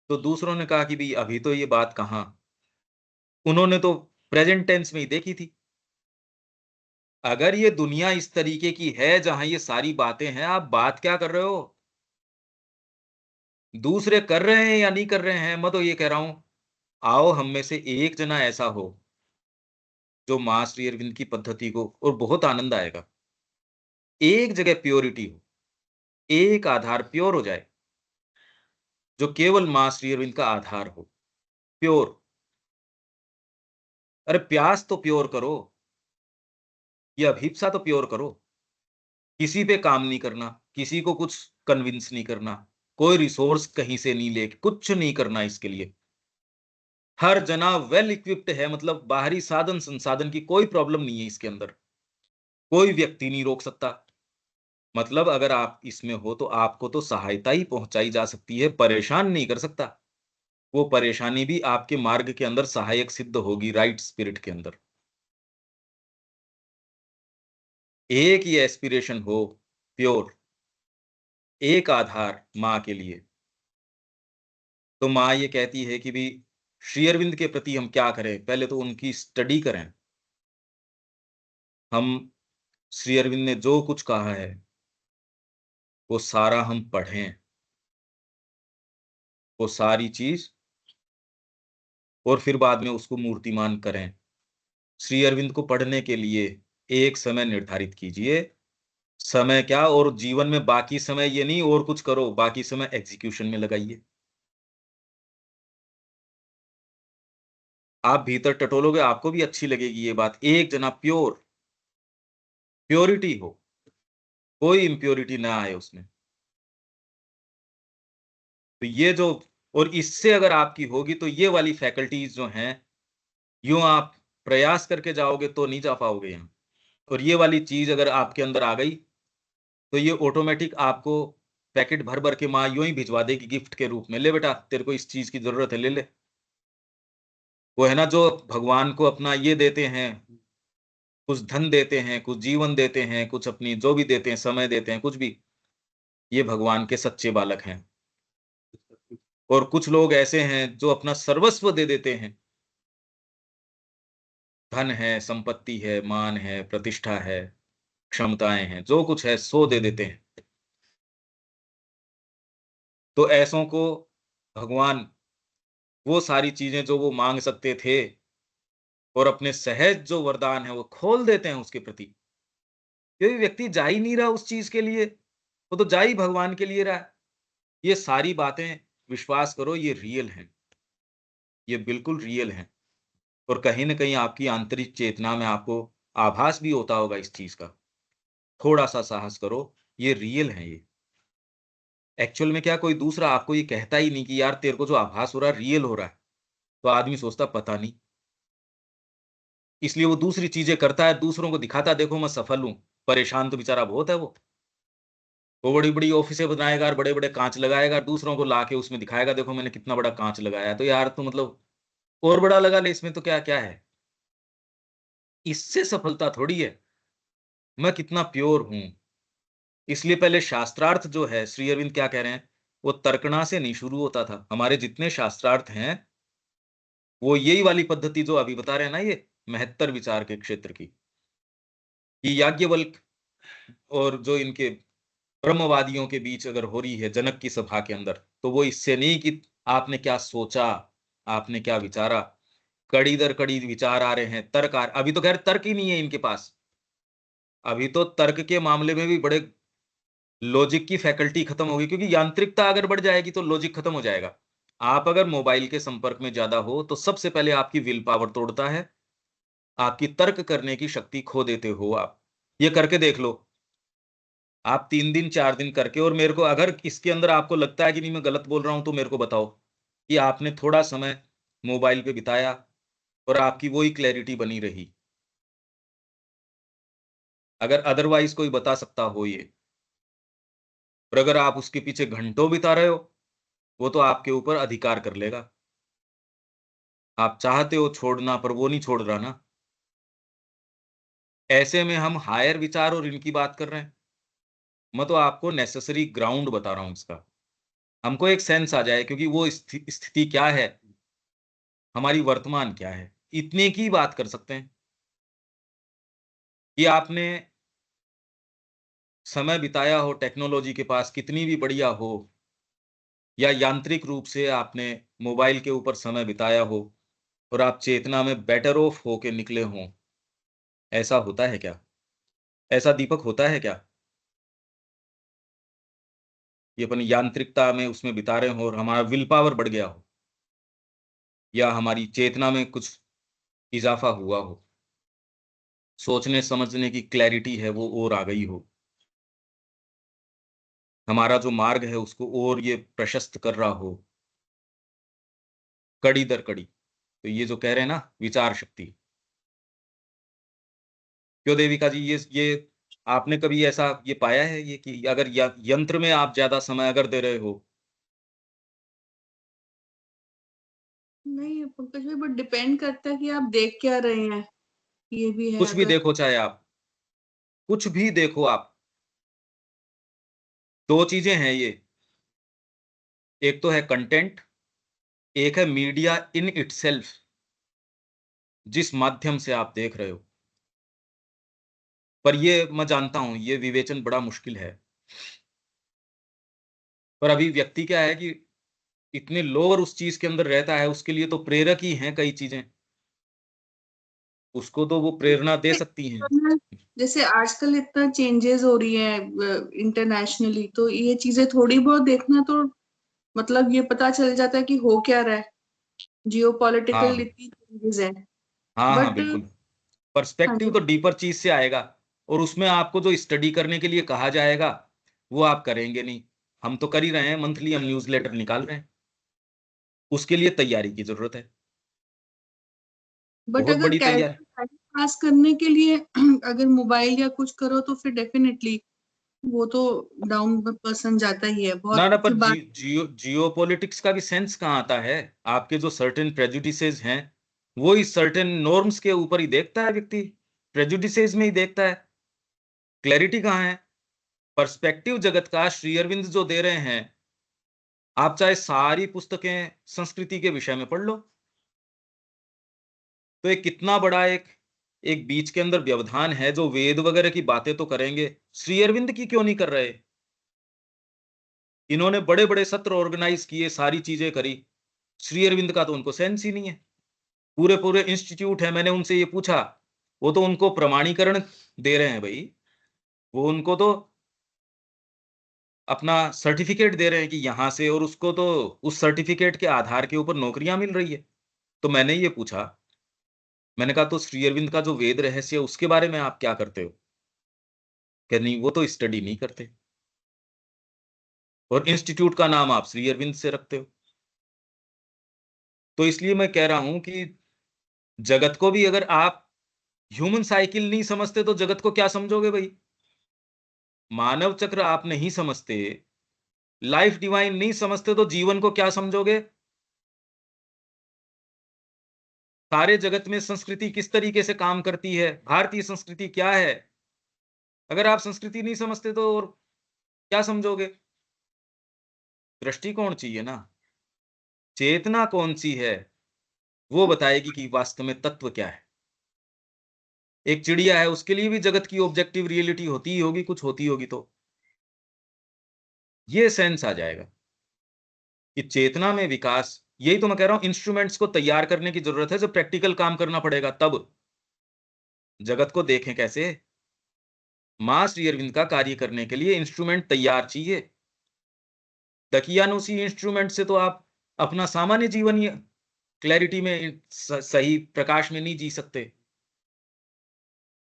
तो दूसरों ने कहा कि भाई अभी तो ये बात कहां, उन्होंने तो प्रेजेंट टेंस में ही देखी थी। अगर ये दुनिया इस तरीके की है जहां ये सारी बातें हैं, आप बात क्या कर रहे हो? दूसरे कर रहे हैं या नहीं कर रहे हैं, मैं तो ये कह रहा हूं, आओ हम में से एक जना ऐसा हो जो मां श्री अरविंद की पद्धति को, और बहुत आनंद आएगा। एक जगह प्योरिटी हो, एक आधार प्योर हो जाए, जो केवल मां श्री अरविंद का आधार हो, प्योर। अरे प्यास तो प्योर करो, ये अभिप्सा तो प्योर करो। किसी पे काम नहीं करना, किसी को कुछ कन्विंस नहीं करना, कोई रिसोर्स कहीं से नहीं ले, कुछ नहीं करना इसके लिए। हर जना वेल इक्विप्ड है, मतलब बाहरी साधन संसाधन की कोई प्रॉब्लम नहीं है इसके अंदर, कोई व्यक्ति नहीं रोक सकता। मतलब अगर आप इसमें हो तो आपको तो सहायता ही पहुंचाई जा सकती है, परेशान नहीं कर सकता। वो परेशानी भी आपके मार्ग के अंदर सहायक सिद्ध होगी, राइट स्पिरिट के अंदर। एक ही एस्पिरेशन हो, प्योर, एक आधार माँ के लिए। तो माँ ये कहती है कि भी श्री अरविंद के प्रति हम क्या करें, पहले तो उनकी स्टडी करें। हम श्री अरविंद ने जो कुछ कहा है वो सारा हम पढ़ें, वो सारी चीज, और फिर बाद में उसको मूर्तिमान करें। श्री अरविंद को पढ़ने के लिए एक समय निर्धारित कीजिए। समय क्या, और जीवन में बाकी समय ये नहीं और कुछ करो, बाकी समय एग्जीक्यूशन में लगाइए। आप भीतर टटोलोगे, आपको भी अच्छी लगेगी ये बात। एक जना प्योर, प्योरिटी हो, कोई इम्प्योरिटी ना आए उसमें। तो ये जो, और इससे अगर आपकी होगी तो ये वाली फैकल्टीज जो हैं, यूं आप प्रयास करके जाओगे तो नहीं जा पाओगे यहाँ। और ये वाली चीज अगर आपके अंदर आ गई तो ये ऑटोमेटिक आपको पैकेट भर भर के माँ यूं ही भिजवा देगी गिफ्ट के रूप में, ले बेटा तेरे को इस चीज की जरूरत है, ले ले। वो है ना जो भगवान को अपना ये देते हैं, कुछ धन देते हैं, कुछ जीवन देते हैं, कुछ अपनी जो भी देते हैं, समय देते हैं, कुछ भी, ये भगवान के सच्चे बालक हैं। और कुछ लोग ऐसे हैं जो अपना सर्वस्व दे देते हैं, धन है, संपत्ति है, मान है, प्रतिष्ठा है, क्षमताएं हैं, जो कुछ है सो दे देते हैं। तो ऐसों को भगवान वो सारी चीजें जो वो मांग सकते थे और अपने सहज जो वरदान है वो खोल देते हैं उसके प्रति। क्योंकि व्यक्ति जा ही नहीं रहा उस चीज के लिए, वो तो जा ही भगवान के लिए रहा है। ये सारी बातें, विश्वास करो, ये रियल हैं, ये बिल्कुल रियल हैं। और कहीं ना कहीं आपकी आंतरिक चेतना में आपको आभास भी होता होगा इस चीज का। थोड़ा सा साहस करो, ये रियल है ये। एक्चुअल में क्या, कोई दूसरा आपको ये कहता ही नहीं कि यार तेरे को जो आभास हो रहा है रियल हो रहा है, तो आदमी सोचता पता नहीं। इसलिए वो दूसरी चीजें करता है, दूसरों को दिखाता है, देखो मैं सफल हूं। परेशान तो बेचारा बहुत है वो बड़ी बड़ी ऑफिसें बनाएगा और बड़े बड़े कांच लगाएगा, दूसरों को लाके उसमें दिखाएगा, देखो मैंने कितना बड़ा कांच लगाया है। तो यार तो मतलब और बड़ा लगा ले, इसमें तो क्या क्या है, इससे सफलता थोड़ी है। मैं कितना प्योर हूं। इसलिए पहले शास्त्रार्थ जो है, श्री अरविंद क्या कह रहे हैं, वो तर्कणा से नहीं शुरू होता था। हमारे जितने शास्त्रार्थ हैं वो यही वाली पद्धति जो अभी बता रहे हैं ना, ये महत्तर विचार के क्षेत्र की, कि याज्ञवल्क और जो इनके ब्रह्मवादियों के बीच अगर हो रही है जनक की सभा के अंदर, तो वो इससे नहीं कि आपने क्या सोचा, आपने क्या विचारा। कड़ी दर कड़ी विचार आ रहे हैं, तर्क अभी तो खैर तर्क ही नहीं है इनके पास। अभी तो तर्क के मामले में भी बड़े लॉजिक की फैकल्टी खत्म होगी, क्योंकि यांत्रिकता अगर बढ़ जाएगी तो लॉजिक खत्म हो जाएगा। आप अगर मोबाइल के संपर्क में ज्यादा हो तो सबसे पहले आपकी विल पावर तोड़ता है, आपकी तर्क करने की शक्ति खो देते हो आप। ये करके देख लो आप, 3 दिन 4 दिन करके, और मेरे को अगर इसके अंदर आपको लगता है कि नहीं मैं गलत बोल रहा हूं तो मेरे को बताओ कि आपने थोड़ा समय मोबाइल पे बिताया और आपकी वही क्लैरिटी बनी रही। अगर अदरवाइज कोई बता सकता हो ये, और अगर आप उसके पीछे घंटों बिता रहे हो, वो तो आपके ऊपर अधिकार कर लेगा। आप चाहते हो छोड़ना पर वो नहीं छोड़ रहा ना। ऐसे में हम हायर विचार और इनकी बात कर रहे हैं। मैं तो आपको नेसेसरी ग्राउंड बता रहा हूं इसका, हमको एक सेंस आ जाए, क्योंकि वो स्थिति क्या है, हमारी वर्तमान क्या है, इतने की बात कर सकते हैं कि आपने समय बिताया हो टेक्नोलॉजी के पास, कितनी भी बढ़िया हो, या यांत्रिक रूप से आपने मोबाइल के ऊपर समय बिताया हो, और आप चेतना में बेटर ऑफ होके निकले हों। ऐसा होता है क्या? ऐसा दीपक होता है क्या? ये अपन यांत्रिकता में उसमें बिता रहे हो और हमारा विल पावर बढ़ गया हो, या हमारी चेतना में कुछ इजाफा हुआ हो, सोचने समझने की क्लैरिटी है वो और आ गई हो, हमारा जो मार्ग है उसको और ये प्रशस्त कर रहा हो, कड़ी दर कड़ी। तो ये जो कह रहे हैं ना विचार शक्ति, क्यों देविका जी, ये आपने कभी ऐसा ये पाया है ये कि अगर यंत्र में आप ज्यादा समय अगर दे रहे हो? नहीं पंकज भाई, बट डिपेंड करता है कि आप देख क्या रहे हैं, ये भी है। कुछ भी अगर देखो, चाहे आप कुछ भी देखो, आप दो चीजें हैं ये, एक तो है कंटेंट, एक है मीडिया इन इटसेल्फ, जिस माध्यम से आप देख रहे हो। पर ये मैं जानता हूं ये विवेचन बड़ा मुश्किल है, पर अभी व्यक्ति क्या है कि इतने लोअर उस चीज के अंदर रहता है, उसके लिए तो प्रेरक ही हैं कई चीजें, उसको तो वो प्रेरणा दे सकती हैं। जैसे आजकल इतना चेंजेस हो रही है इंटरनेशनली, तो ये चीजें थोड़ी बहुत देखना तो मतलब ये पता चल जाता है कि हो क्या रहा है, जियो पॉलिटिकल हाँ इतनी चेंजेस है। हाँ हाँ बट बिल्कुल, हाँ पर्सपेक्टिव जी, तो डीपर चीज से आएगा, और उसमें आपको जो स्टडी करने के लिए कहा जाएगा वो आप करेंगे नहीं। हम तो कर ही रहे हैं, मंथली हम न्यूज़लेटर निकाल रहे हैं, उसके लिए तैयारी की जरूरत है, बट बहुत अगर बड़ी तैयारी। कैरेक्टर टाइप पास करने के लिए अगर मोबाइल या कुछ करो तो फिर डेफिनेटली वो तो डाउन पर्सन जाता ही है ना बहुत ना, पर फिर बात। जियो पॉलिटिक्स का भी सेंस कहाँ आता है? आपके जो सर्टेन प्रेजुडिसेस हैं, वो इस सर्टेन नॉर्म्स के ऊपर ही देखता है व्यक्ति, प्रेजुडिसेस में ही देखता है, क्लैरिटी कहाँ है? पर्सपेक्टिव जगत का श्री अरविंद जो दे रहे हैं, आप चाहे सारी पुस्तकें संस्कृति के विषय में पढ़ लो, तो एक कितना बड़ा एक एक बीच के अंदर व्यवधान है, जो वेद वगैरह की बातें तो करेंगे, श्री अरविंद की क्यों नहीं कर रहे? इन्होंने बड़े बड़े सत्र ऑर्गेनाइज किए, सारी चीजें करी, श्री अरविंद का तो उनको सेंस ही नहीं है। पूरे पूरे इंस्टीट्यूट है, मैंने उनसे ये पूछा, वो तो उनको प्रमाणीकरण दे रहे हैं भाई, वो उनको तो अपना सर्टिफिकेट दे रहे हैं कि यहां से, और उसको तो उस सर्टिफिकेट के आधार के ऊपर नौकरियां मिल रही है। तो मैंने ये पूछा, मैंने कहा तो श्री अरविंद का जो वेद रहस्य है उसके बारे में आप क्या करते हो? कि नहीं वो तो स्टडी नहीं करते, और इंस्टीट्यूट का नाम आप श्री अरविंद से रखते हो। तो इसलिए मैं कह रहा हूं कि जगत को भी अगर आप ह्यूमन साइकिल नहीं समझते तो जगत को क्या समझोगे भाई? मानव चक्र आप नहीं समझते, लाइफ डिवाइन नहीं समझते तो जीवन को क्या समझोगे? सारे जगत में संस्कृति किस तरीके से काम करती है, भारतीय संस्कृति क्या है, अगर आप संस्कृति नहीं समझते तो और क्या समझोगे? दृष्टिकोण चाहिए ना, चेतना कौन सी है, वो बताएगी कि वास्तव में तत्व क्या है। एक चिड़िया है, उसके लिए भी जगत की ऑब्जेक्टिव रियलिटी होती ही होगी, कुछ होती होगी, तो ये सेंस आ जाएगा कि चेतना में विकास। यही तो मैं कह रहा हूं, इंस्ट्रूमेंट्स को तैयार करने की जरूरत है, जब प्रैक्टिकल काम करना पड़ेगा तब। जगत को देखें कैसे, मां श्री अरविंद का कार्य करने के लिए इंस्ट्रूमेंट तैयार चाहिए। दकियानूसी इंस्ट्रूमेंट से तो आप अपना सामान्य जीवन ही क्लैरिटी में सही प्रकाश में नहीं जी सकते।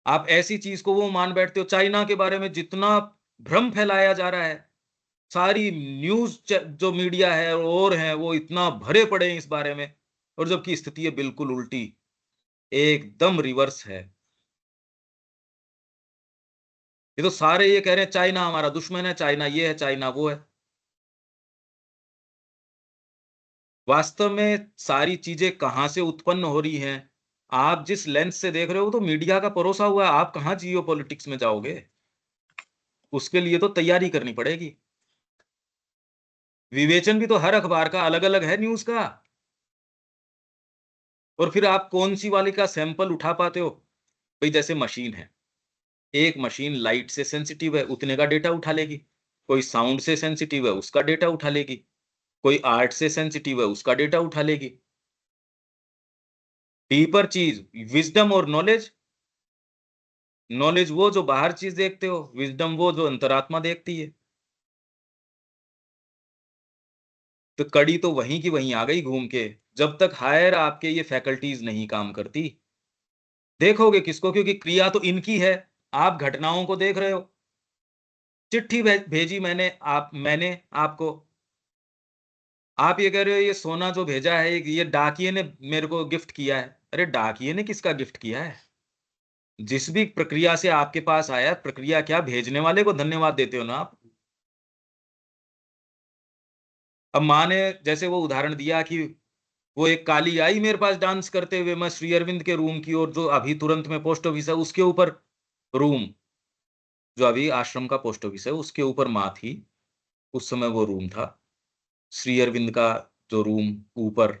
आप ऐसी चीज को वो मान बैठते हो, चाइना के बारे में जितना भ्रम फैलाया जा रहा है, सारी न्यूज जो मीडिया है और है वो इतना भरे पड़े हैं इस बारे में, और जबकि स्थिति है बिल्कुल उल्टी, एकदम रिवर्स है। ये तो सारे ये कह रहे हैं चाइना हमारा दुश्मन है, चाइना ये है, चाइना वो है। वास्तव में सारी चीजें कहां से उत्पन्न हो रही हैं, आप जिस लेंस से देख रहे हो तो मीडिया का परोसा हुआ है, आप कहां जियो पॉलिटिक्स में जाओगे? उसके लिए तो तैयारी करनी पड़ेगी। विवेचन भी तो हर अखबार का अलग अलग है, न्यूज का। और फिर आप कौन सी वाली का सैंपल उठा पाते हो? भाई जैसे मशीन है, एक मशीन लाइट से सेंसिटिव है, उतने का डेटा उठा लेगी, कोई साउंड से सेंसिटिव है उसका डेटा उठा लेगी, कोई आर्ट से सेंसिटिव है उसका डेटा उठा लेगी। डीपर चीज विजडम और नॉलेज, नॉलेज वो जो बाहर चीज देखते हो, विजडम वो जो अंतरात्मा देखती है। तो कड़ी तो वहीं की वहीं आ गई घूम के, जब तक हायर आपके ये फैकल्टीज नहीं काम करती। देखोगे किसको? क्योंकि क्रिया तो इनकी है, आप घटनाओं को देख रहे हो। चिट्ठी भेजी मैंने आपको, आप ये कह रहे हो ये सोना जो भेजा है ये डाकिये ने मेरे को गिफ्ट किया है। अरे डाकिये ने किसका गिफ्ट किया है? जिस भी प्रक्रिया से आपके पास आया, प्रक्रिया क्या, भेजने वाले को धन्यवाद देते हो ना आप। अब माँ ने जैसे वो उदाहरण दिया कि वो एक काली आई मेरे पास डांस करते हुए, मैं श्री अरविंद के रूम की ओर, जो अभी तुरंत में पोस्ट ऑफिस है उसके ऊपर रूम, जो अभी आश्रम का पोस्ट ऑफिस है उसके ऊपर माँ थी, उस समय वो रूम था श्री अरविंद का, जो रूम ऊपर,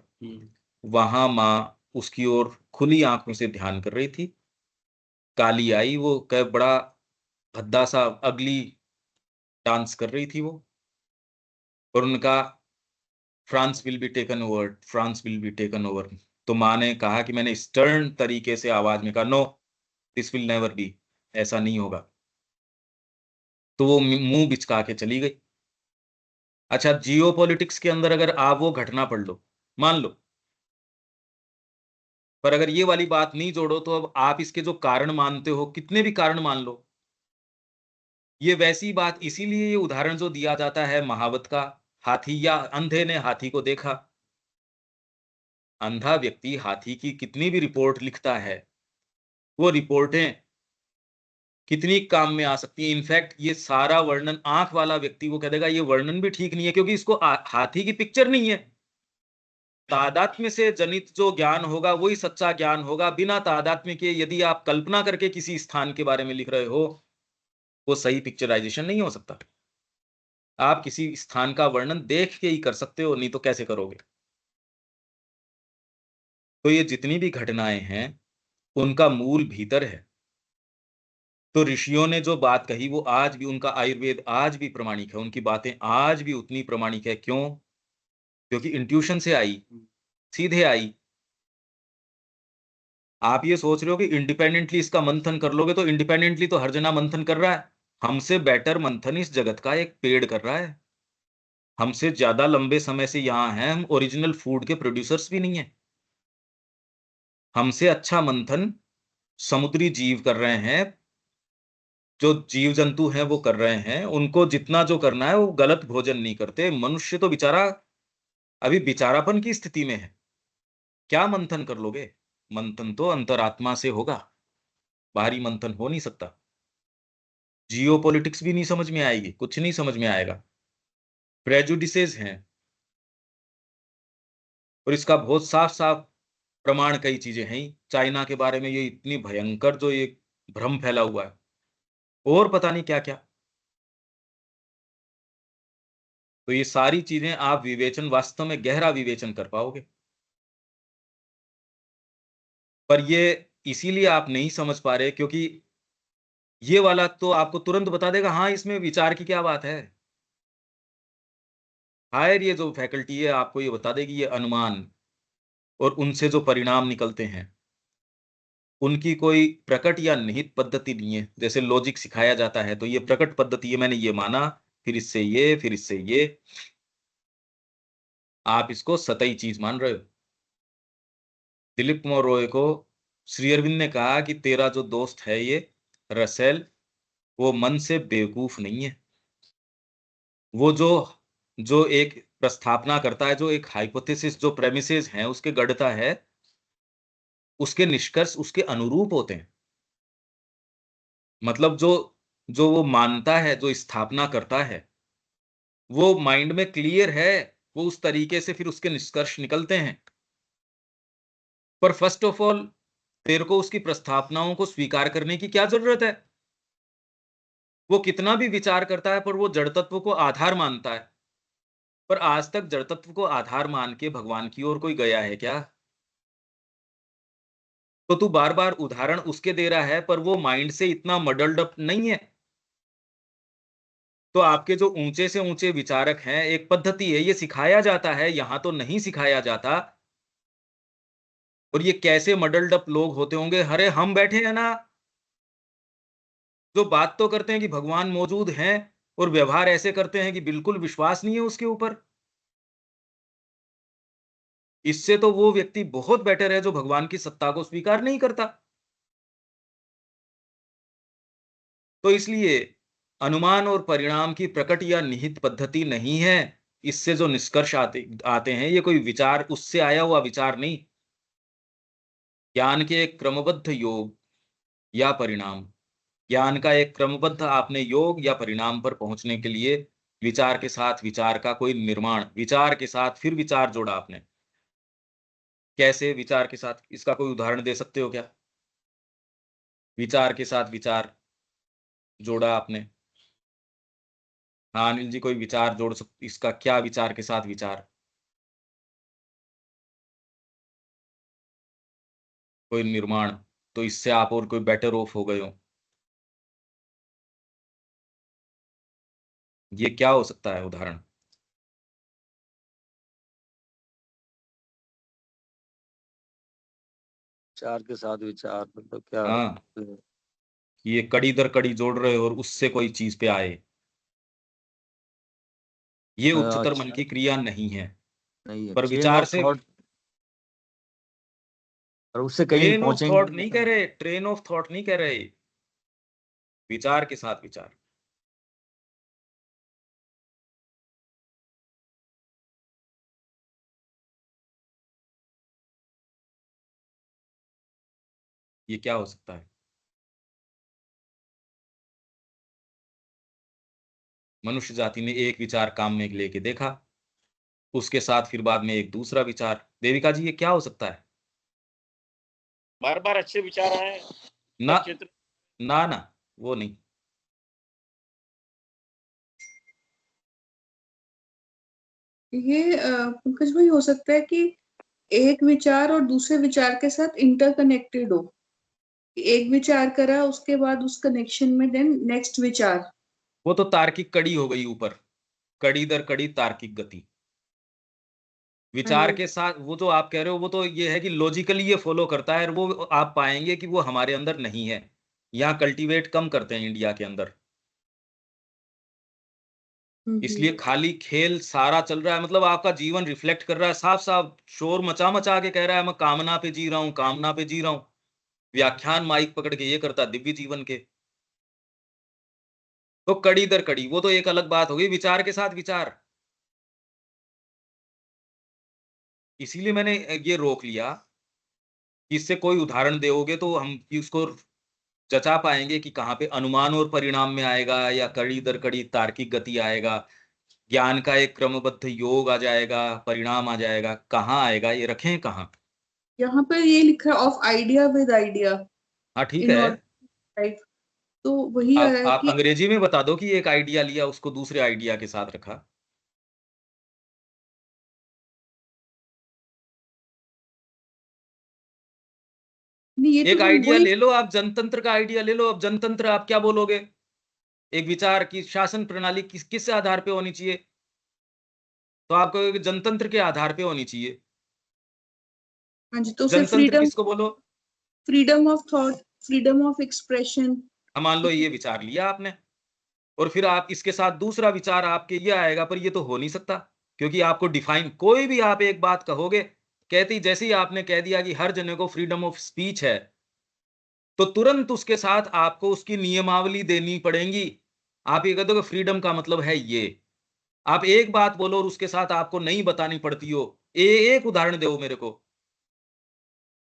वहां माँ उसकी ओर खुली आंखों से ध्यान कर रही थी। काली आई, वो कै बड़ा भद्दा सा अगली डांस कर रही थी वो, और उनका France will be taken over, France will be taken over. तो माँ ने कहा कि मैंने स्टर्न तरीके से आवाज में कहा, no this will never be, ऐसा नहीं होगा। तो वो मुंह बिचका के चली गई। अच्छा, जियो पॉलिटिक्स के अंदर अगर आप वो घटना पढ़ लो, मान लो, पर अगर ये वाली बात नहीं जोड़ो तो अब आप इसके जो कारण मानते हो, कितने भी कारण मान लो, ये वैसी बात, इसीलिए ये उदाहरण जो दिया जाता है महावत का, हाथी या अंधे ने हाथी को देखा। अंधा व्यक्ति हाथी की कितनी भी रिपोर्ट लिखता है, वो रिपोर्टें कितनी काम में आ सकती है। इनफैक्ट ये सारा वर्णन, आंख वाला व्यक्ति वो कह देगा ये वर्णन भी ठीक नहीं है, क्योंकि इसको हाथी की पिक्चर नहीं है। तादात्म्य से जनित जो ज्ञान होगा वही सच्चा ज्ञान होगा। बिना तादात्म्य के यदि आप कल्पना करके किसी स्थान के बारे में लिख रहे हो, वो सही पिक्चराइजेशन नहीं हो सकता। आप किसी स्थान का वर्णन देख के ही कर सकते हो, नहीं तो कैसे करोगे? तो ये जितनी भी घटनाएं हैं उनका मूल भीतर है। तो ऋषियों ने जो बात कही वो आज भी, उनका आयुर्वेद आज भी प्रमाणिक है, उनकी बातें आज भी उतनी प्रमाणिक है। क्यों? क्योंकि इंट्यूशन से आई, सीधे आई। आप ये सोच रहे हो कि इंडिपेंडेंटली इसका मंथन कर लोगे, तो इंडिपेंडेंटली तो हर जना मंथन कर रहा है। हमसे बेटर मंथन इस जगत का एक पेड़ कर रहा है। हमसे ज्यादा लंबे समय से यहाँ हैं, हम ओरिजिनल फूड के प्रोड्यूसर्स भी नहीं है। हमसे अच्छा मंथन समुद्री जीव कर रहे हैं, जो जीव जंतु हैं वो कर रहे हैं। उनको जितना जो करना है वो गलत भोजन नहीं करते। मनुष्य तो बेचारा अभी बेचारापन की स्थिति में है। क्या मंथन कर लोगे? मंथन तो अंतरात्मा से होगा, बाहरी मंथन हो नहीं सकता। जियो पॉलिटिक्स भी नहीं समझ में आएगी, कुछ नहीं समझ में आएगा। प्रेजुडिसेस हैं, और इसका बहुत साफ साफ प्रमाण कई चीजें हैं ही। चाइना के बारे में ये इतनी भयंकर जो ये भ्रम फैला हुआ है, और पता नहीं क्या क्या। तो ये सारी चीजें आप विवेचन, वास्तव में गहरा विवेचन कर पाओगे। पर ये इसीलिए आप नहीं समझ पा रहे क्योंकि ये वाला तो आपको तुरंत बता देगा हाँ इसमें विचार की क्या बात है। हायर ये जो फैकल्टी है आपको ये बता देगी ये अनुमान, और उनसे जो परिणाम निकलते हैं उनकी कोई प्रकट या निहित पद्धति नहीं है। जैसे लॉजिक सिखाया जाता है तो ये प्रकट पद्धति है, मैंने ये माना, फिर इससे ये, फिर इससे ये। आप इसको सतही चीज मान रहे हो। दिलीप कुमार रॉय को श्री अरविंद ने कहा कि तेरा जो दोस्त है ये रसेल, वो मन से बेवकूफ नहीं है। वो जो जो एक प्रस्थापना करता है, जो एक हाइपोथेसिस, जो प्रेमिसेस हैं उसके गढ़ता है, उसके निष्कर्ष उसके अनुरूप होते हैं। मतलब जो जो वो मानता है, जो स्थापना करता है, वो माइंड में क्लियर है, वो उस तरीके से फिर उसके निष्कर्ष निकलते हैं। पर फर्स्ट ऑफ ऑल तेरे को उसकी प्रस्थापनाओं को स्वीकार करने की क्या जरूरत है? वो कितना भी विचार करता है पर वो जड़ तत्व को आधार मानता है। पर आज तक जड़ तत्व को आधार मान के भगवान की ओर कोई गया है क्या? तो तू बार बार उदाहरण उसके दे रहा है पर वो माइंड से इतना मडल्ड अप नहीं है। तो आपके जो ऊंचे से ऊंचे विचारक हैं, एक पद्धति है, ये सिखाया जाता है, यहां तो नहीं सिखाया जाता। और ये कैसे मडल्ड अप लोग होते होंगे। अरे हम बैठे हैं ना, जो बात तो करते हैं कि भगवान मौजूद हैं, और व्यवहार ऐसे करते हैं कि बिल्कुल विश्वास नहीं है उसके ऊपर। इससे तो वो व्यक्ति बहुत बेटर है जो भगवान की सत्ता को स्वीकार नहीं करता। तो इसलिए अनुमान और परिणाम की प्रकट या निहित पद्धति नहीं है। इससे जो निष्कर्ष आते आते हैं, ये कोई विचार उससे आया हुआ विचार नहीं। ज्ञान के एक क्रमबद्ध योग या परिणाम, ज्ञान का एक क्रमबद्ध आपने योग या परिणाम पर पहुंचने के लिए विचार के साथ विचार का कोई निर्माण, विचार के साथ फिर विचार जोड़ा आपने। कैसे विचार के साथ? इसका कोई उदाहरण दे सकते हो क्या? विचार के साथ विचार जोड़ा आपने। हाँ अनिल जी, कोई विचार जोड़ सकते, इसका क्या विचार के साथ विचार? कोई निर्माण, तो इससे आप और कोई बेटर ऑफ हो गए हो। ये क्या हो सकता है उदाहरण? विचार के साथ विचार मतलब क्या? हाँ, ये कड़ी दर कड़ी जोड़ रहे हो और उससे कोई चीज पे आए। ये उच्चतर मन अच्छा की क्रिया नहीं है, नहीं है, पर चेन विचार ऑफ से। थॉट, और उससे कहीं ट्रेन ऑफ पहुंचेंगे थॉट नहीं नहीं कह ना। रहे, ट्रेन ऑफ थॉट नहीं कह रहे, विचार के साथ विचार। ये क्या हो सकता है? मनुष्य जाति ने एक विचार काम में लेके देखा, उसके साथ फिर बाद में एक दूसरा विचार। देविका जी, ये क्या हो सकता है? बार बार अच्छे विचार आए ना, क्षेत्र। ना ना, वो नहीं। ये पंकज भाई हो सकता है कि एक विचार और दूसरे विचार के साथ इंटरकनेक्टेड हो। एक विचार करा, उसके बाद उस कनेक्शन में देन नेक्स्ट विचार। वो तो तार्किक कड़ी हो गई ऊपर, कड़ी दर कड़ी तार्किक गति। हाँ विचार जी। के साथ वो जो आप कह रहे हो, वो तो ये है कि लॉजिकली ये फॉलो करता है, और वो आप पाएंगे कि वो हमारे अंदर नहीं है। यहाँ कल्टीवेट कम करते हैं इंडिया के अंदर, हम्म। इसलिए खाली खेल सारा चल रहा है। मतलब आपका जीवन रिफ्लेक्ट कर रहा है, साफ साफ शोर मचा मचा के कह रहा है मैं कामना पे जी रहा हूँ, कामना पे जी रहा हूँ। व्याख्यान माइक पकड़ के ये करता दिव्य जीवन के। तो कड़ी दर कड़ी वो तो एक अलग बात होगी, विचार के साथ विचार। इसीलिए मैंने ये रोक लिया कि इससे कोई उदाहरण दोगे तो हम उसको जचा पाएंगे कि कहाँ पे अनुमान और परिणाम में आएगा, या कड़ी दर कड़ी तार्किक गति आएगा, ज्ञान का एक क्रमबद्ध योग आ जाएगा, परिणाम आ जाएगा। कहाँ आएगा, ये रखें कहाँ? यहाँ पर ये लिखा है ऑफ आइडिया विद आइडिया हाँ ठीक इन है। Order life. तो वही आ रहा है आप कि अंग्रेजी में बता दो कि एक आइडिया लिया, उसको दूसरे आइडिया के साथ रखा। नहीं, ये तो एक हम आइडिया वही। ले लो, आप जनतंत्र का आइडिया ले लो। अब जनतंत्र आप क्या बोलोगे? एक विचार की शासन प्रणाली किस आधार पे होनी चाहिए? तो आप कहोगे जनतंत्र के आधार पे होनी चाहिए। हाँ जी, तो उसे जनतंत्र फ्रीडम, किसको बोलो? Freedom of thought, freedom of expression. मान लो ये विचार लिया आपने, और फिर आप इसके साथ दूसरा विचार आपके ये आएगा, पर ये तो हो नहीं सकता, क्योंकि आपको डिफाइन कोई भी आप एक बात कहोगे, कहते ही जैसे ही आपने कह दिया कि हर जने को फ्रीडम ऑफ स्पीच है, तो तुरंत उसके साथ आपको उसकी नियमावली देनी पड़ेगी। आप ये कह दो कि फ्रीडम का मतलब है ये। आप एक बात बोलो और उसके साथ आपको नहीं बतानी पड़ती हो। एक उदाहरण दो मेरे को।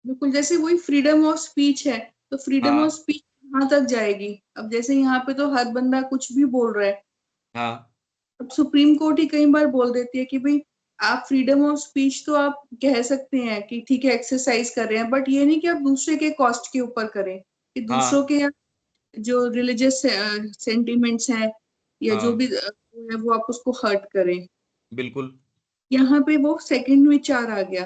बिल्कुल, जैसे वही फ्रीडम ऑफ स्पीच है, तो फ्रीडम ऑफ हाँ स्पीच कहाँ तक जाएगी? अब जैसे यहाँ पे तो हर बंदा कुछ भी बोल रहा है। हाँ अब सुप्रीम कोर्ट ही कई बार बोल देती है कि भाई आप फ्रीडम ऑफ स्पीच तो आप कह सकते हैं कि ठीक है एक्सरसाइज कर रहे हैं, बट ये नहीं कि आप दूसरे के कॉस्ट के ऊपर करें, कि दूसरों हाँ के जो रिलीजियस सेंटिमेंट्स हैं या जो हाँ, भी वो है वो आप उसको हर्ट करें। बिल्कुल। यहाँ पे वो सेकंड विचार आ गया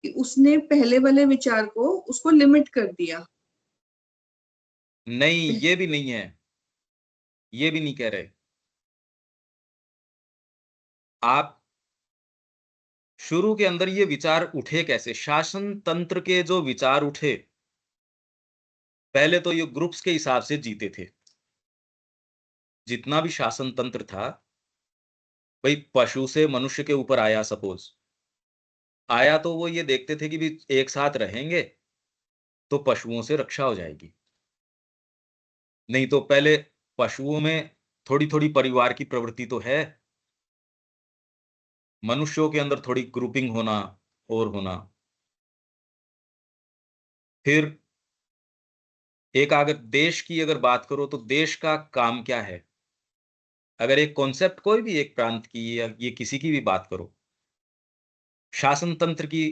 कि उसने पहले वाले विचार को उसको लिमिट कर दिया। नहीं, ये भी नहीं है, ये भी नहीं कह रहे आप। शुरू के अंदर ये विचार उठे कैसे? शासन तंत्र के जो विचार उठे, पहले तो ये ग्रुप्स के हिसाब से जीते थे। जितना भी शासन तंत्र था, भाई पशु से मनुष्य के ऊपर आया, सपोज आया, तो वो ये देखते थे कि भी एक साथ रहेंगे तो पशुओं से रक्षा हो जाएगी। नहीं तो पहले पशुओं में थोड़ी थोड़ी परिवार की प्रवृत्ति तो है, मनुष्यों के अंदर थोड़ी ग्रुपिंग होना और होना। फिर एक अगर देश की अगर बात करो तो देश का काम क्या है? अगर एक कॉन्सेप्ट कोई भी एक प्रांत की या ये किसी की भी बात करो, शासन तंत्र की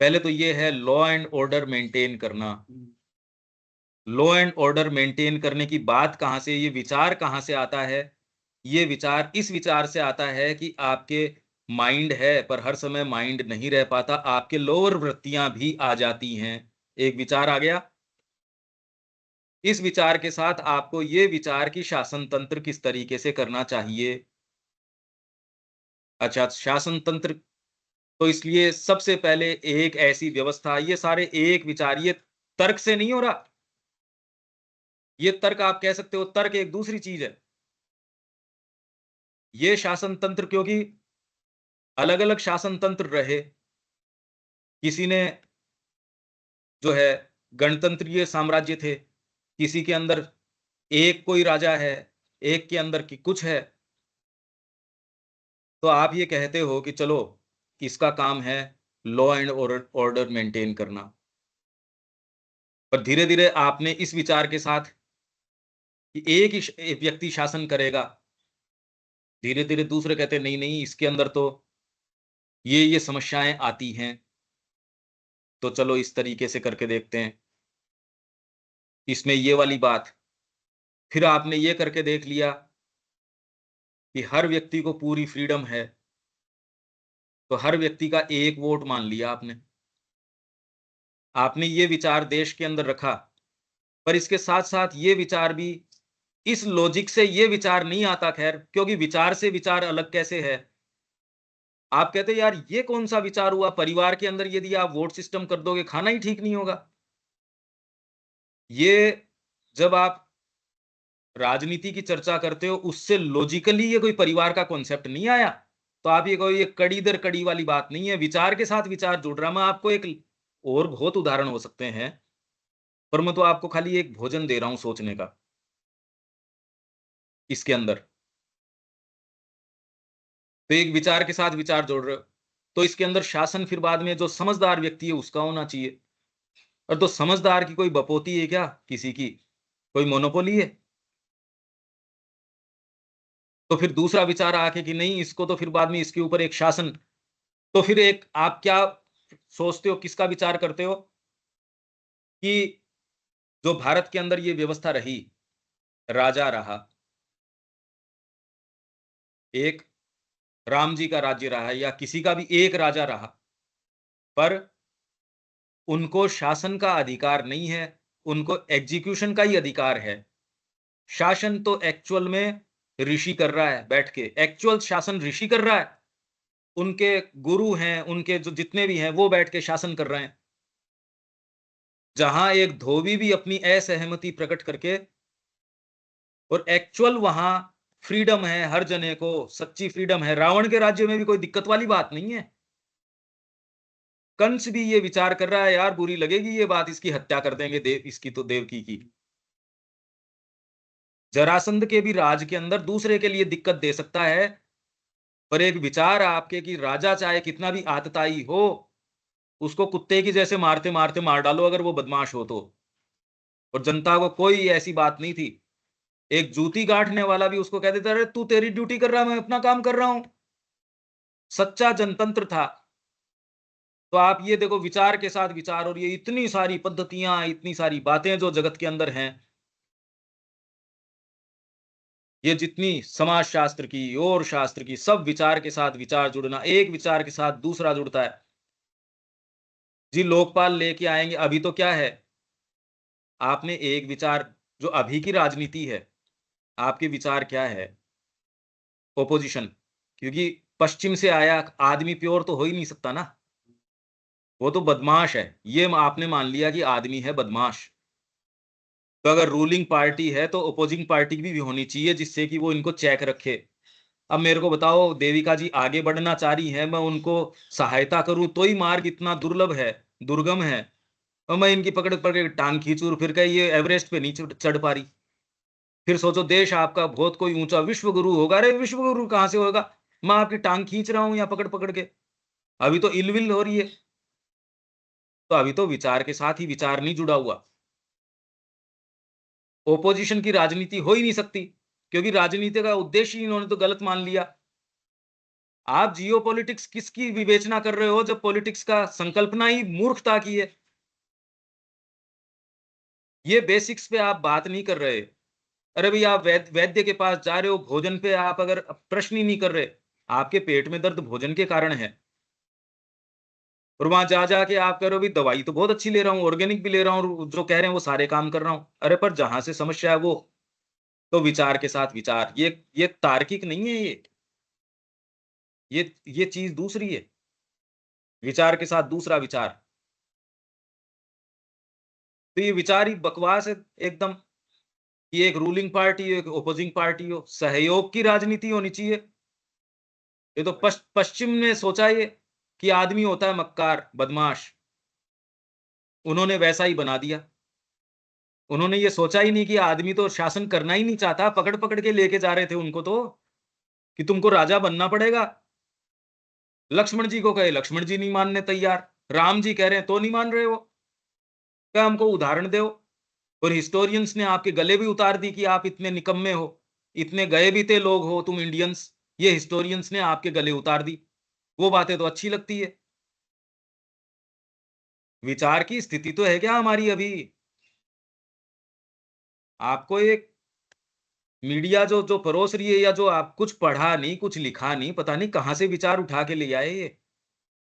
पहले तो ये है लॉ एंड ऑर्डर मेंटेन करना। लॉ एंड ऑर्डर मेंटेन करने की बात कहाँ से, ये विचार कहाँ से आता है? ये विचार इस विचार से आता है कि आपके माइंड है, पर हर समय माइंड नहीं रह पाता, आपके लोअर वृत्तियां भी आ जाती हैं। एक विचार आ गया, इस विचार के साथ आपको ये विचार की शासन तंत्र किस तरीके से करना चाहिए। अच्छा, शासन तंत्र तो इसलिए सबसे पहले एक ऐसी व्यवस्था, ये सारे एक विचार, ये तर्क से नहीं हो रहा। ये तर्क आप कह सकते हो, तर्क एक दूसरी चीज है। ये शासन तंत्र क्योंकि अलग-अलग शासन तंत्र रहे। किसी ने जो है गणतंत्रीय साम्राज्य थे, किसी के अंदर एक कोई राजा है, एक के अंदर की कुछ है। तो आप ये कहते हो कि चलो इसका काम है लॉ एंड ऑर्डर मेंटेन करना। पर धीरे-धीरे आपने इस विचार के साथ कि एक ही एक व्यक्ति शासन करेगा, धीरे-धीरे दूसरे कहते हैं नहीं, नहीं इसके अंदर तो ये समस्याएँ आती हैं, तो चलो इस तरीके से करके देखते हैं। इसमें ये वाली बात, फिर आपने ये करके देख लिया कि हर व्यक्ति को पूरी फ्रीडम है, तो हर व्यक्ति का एक वोट मान लिया आपने। आपने ये विचार देश के अंदर रखा, पर इसके साथ-साथ ये विचार भी इस लॉजिक से ये विचार नहीं आता खैर, क्योंकि विचार से विचार अलग कैसे है? आप कहते हैं यार ये कौन-सा विचार हुआ? परिवार के अंदर यदि आप वोट सिस्टम कर दोगे, खाना ही ठीक नहीं होगा। ये जब आप राजनीति की चर्चा करते हो, उससे लॉजिकली ये कोई परिवार का कॉन्सेप्ट नहीं आया। तो आप ये कहो ये कड़ी दर कड़ी वाली बात नहीं है, विचार के साथ विचार जुड़ रहा है। मैं आपको एक और बहुत उदाहरण हो सकते हैं, पर मैं तो आपको खाली एक भोजन दे रहा हूँ सोचने का, इसके अंदर। तो एक विचार के साथ विचार जोड़ रहे हो, तो इसके अंदर शासन फिर बाद में जो समझदार व्यक्ति है उसका होना चाहिए। और तो समझदार की कोई बपोती है क्या किसी की? कोई मोनोपोली है? तो फिर दूसरा विचार आके कि नहीं इसको तो फिर बाद में इसके ऊपर एक शासन, तो फिर एक आप क्या सोचते हो, किसका विचार करते हो कि जो भारत के अंदर ये व्यवस्था रही, राजा रहा, एक राम जी का राज्य रहा या किसी का भी एक राजा रहा, पर उनको शासन का अधिकार नहीं है, उनको एग्जीक्यूशन का ही अधिकार है। शासन तो एक्चुअल में ऋषि कर रहा है बैठ के, एक्चुअल शासन ऋषि कर रहा है। उनके गुरु हैं, उनके जो जितने भी हैं वो बैठ के शासन कर रहे हैं। जहां एक धोबी भी अपनी असहमति प्रकट करके, और एक्चुअल वहां फ्रीडम है, हर जने को सच्ची फ्रीडम है। रावण के राज्य में भी कोई दिक्कत वाली बात नहीं है। कंस भी ये विचार कर रहा है यार बुरी लगेगी ये बात, इसकी हत्या कर देंगे, देव इसकी तो देवकी की। जरासंध के भी राज के अंदर दूसरे के लिए दिक्कत दे सकता है, पर एक विचार आपके कि राजा चाहे कितना भी आतताई हो, उसको कुत्ते की जैसे मारते मारते मार डालो अगर वो बदमाश हो तो। और जनता को कोई ऐसी बात नहीं थी। एक जूती गांठने वाला भी उसको कह देता अरे तू तेरी ड्यूटी कर रहा है, मैं अपना काम कर रहा हूं। सच्चा जनतंत्र था। तो आप ये देखो विचार के साथ विचार, और ये इतनी सारी पद्धतियां, इतनी सारी बातें जो जगत के अंदर हैं, ये जितनी समाज शास्त्र की और शास्त्र की, सब विचार के साथ विचार जुड़ना, एक विचार के साथ दूसरा जुड़ता है। जी लोकपाल लेके आएंगे, अभी तो क्या है, आपने एक विचार जो अभी की राजनीति है, आपके विचार क्या है? ओपोजिशन, क्योंकि पश्चिम से आया आदमी प्योर तो हो ही नहीं सकता ना, वो तो बदमाश है। ये आपने मान लिया कि आदमी है बदमाश। तो अगर रूलिंग पार्टी है तो अपोजिंग पार्टी भी होनी चाहिए जिससे कि वो इनको चेक रखे। अब मेरे को बताओ देविका जी आगे बढ़ना चाह रही हैं, मैं उनको सहायता करूं तो ही मार्ग इतना दुर्लभ है, दुर्गम है, और मैं इनकी पकड़ पकड़ टांग खींचूं, फिर कहीं ये एवरेस्ट पे नहीं चढ़ पा रही। फिर सोचो देश आपका बहुत कोई ऊंचा विश्व गुरु होगा, अरे विश्व गुरु कहां से होगा? मैं आपकी टांग खींच रहा हूं या पकड़ पकड़ के? अभी तो इलविल हो रही है। तो अभी तो विचार के साथ ही विचार नहीं जुड़ा हुआ। ओपोजिशन की राजनीति हो ही नहीं सकती, क्योंकि राजनीति का उद्देश्य ही इन्होंने तो गलत मान लिया। आप जियोपॉलिटिक्स किसकी विवेचना कर रहे हो, जब पॉलिटिक्स का संकल्पना ही मूर्खता की है? ये बेसिक्स पे आप बात नहीं कर रहे। अरे भई, आप वैद्य के पास जा रहे हो, भोजन पे आप अगर प्रश्न ही नहीं कर रहे, आपके पेट में दर्द भोजन के कारण है। और वहां जा जाके आप कह रहे हो भाई दवाई तो बहुत अच्छी ले रहा हूँ, ऑर्गेनिक भी ले रहा हूँ, और जो कह रहे हैं वो सारे काम कर रहा हूँ। अरे पर जहां से समस्या है वो तो विचार के साथ विचार, ये तार्किक नहीं है। ये चीज दूसरी है, विचार के साथ दूसरा विचार। तो ये विचार ही बकवास है एकदम, कि एक रूलिंग पार्टी हो, एक ओपोजिंग पार्टी हो, सहयोग की राजनीति होनी चाहिए। ये तो पश्चिम ने सोचा ये कि आदमी होता है मक्कार, बदमाश, उन्होंने वैसा ही बना दिया। उन्होंने ये सोचा ही नहीं कि आदमी तो शासन करना ही नहीं चाहता, पकड़ पकड़ के लेके जा रहे थे उनको तो, कि तुमको राजा बनना पड़ेगा। लक्ष्मण जी को कहे, लक्ष्मण जी नहीं मानने तैयार। राम जी कह रहे हैं तो नहीं मान रहे हो, क्या हमको उदाहरण दो। और हिस्टोरियंस ने आपके गले भी उतार दी कि आप इतने निकम्मे हो, इतने गए भी थे लोग हो तुम इंडियंस, ये हिस्टोरियंस ने आपके गले उतार दी। वो बातें तो अच्छी लगती है। विचार की स्थिति तो है क्या हमारी अभी? आपको एक मीडिया जो जो परोस रही है, या जो आप कुछ पढ़ा नहीं, कुछ लिखा नहीं, पता नहीं कहां से विचार उठा के ले आए ये।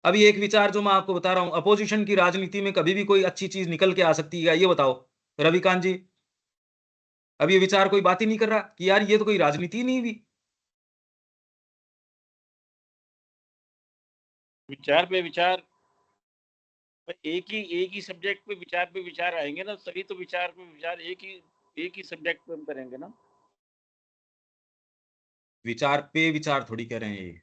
अभी एक विचार जो मैं आपको बता रहा हूं, अपोजिशन की राजनीति में कभी भी कोई अच्छी चीज निकल के आ सकती है, ये बताओ रविकांत जी। अब ये विचार कोई बात ही नहीं कर रहा कि यार ये तो कोई राजनीति ही नहीं हुई। विचार पे विचार, एक ही सब्जेक्ट पे विचार आएंगे ना, तभी तो विचार पे विचार एक ही सब्जेक्ट पे हम करेंगे ना। विचार पे विचार थोड़ी कह रहे हैं ये,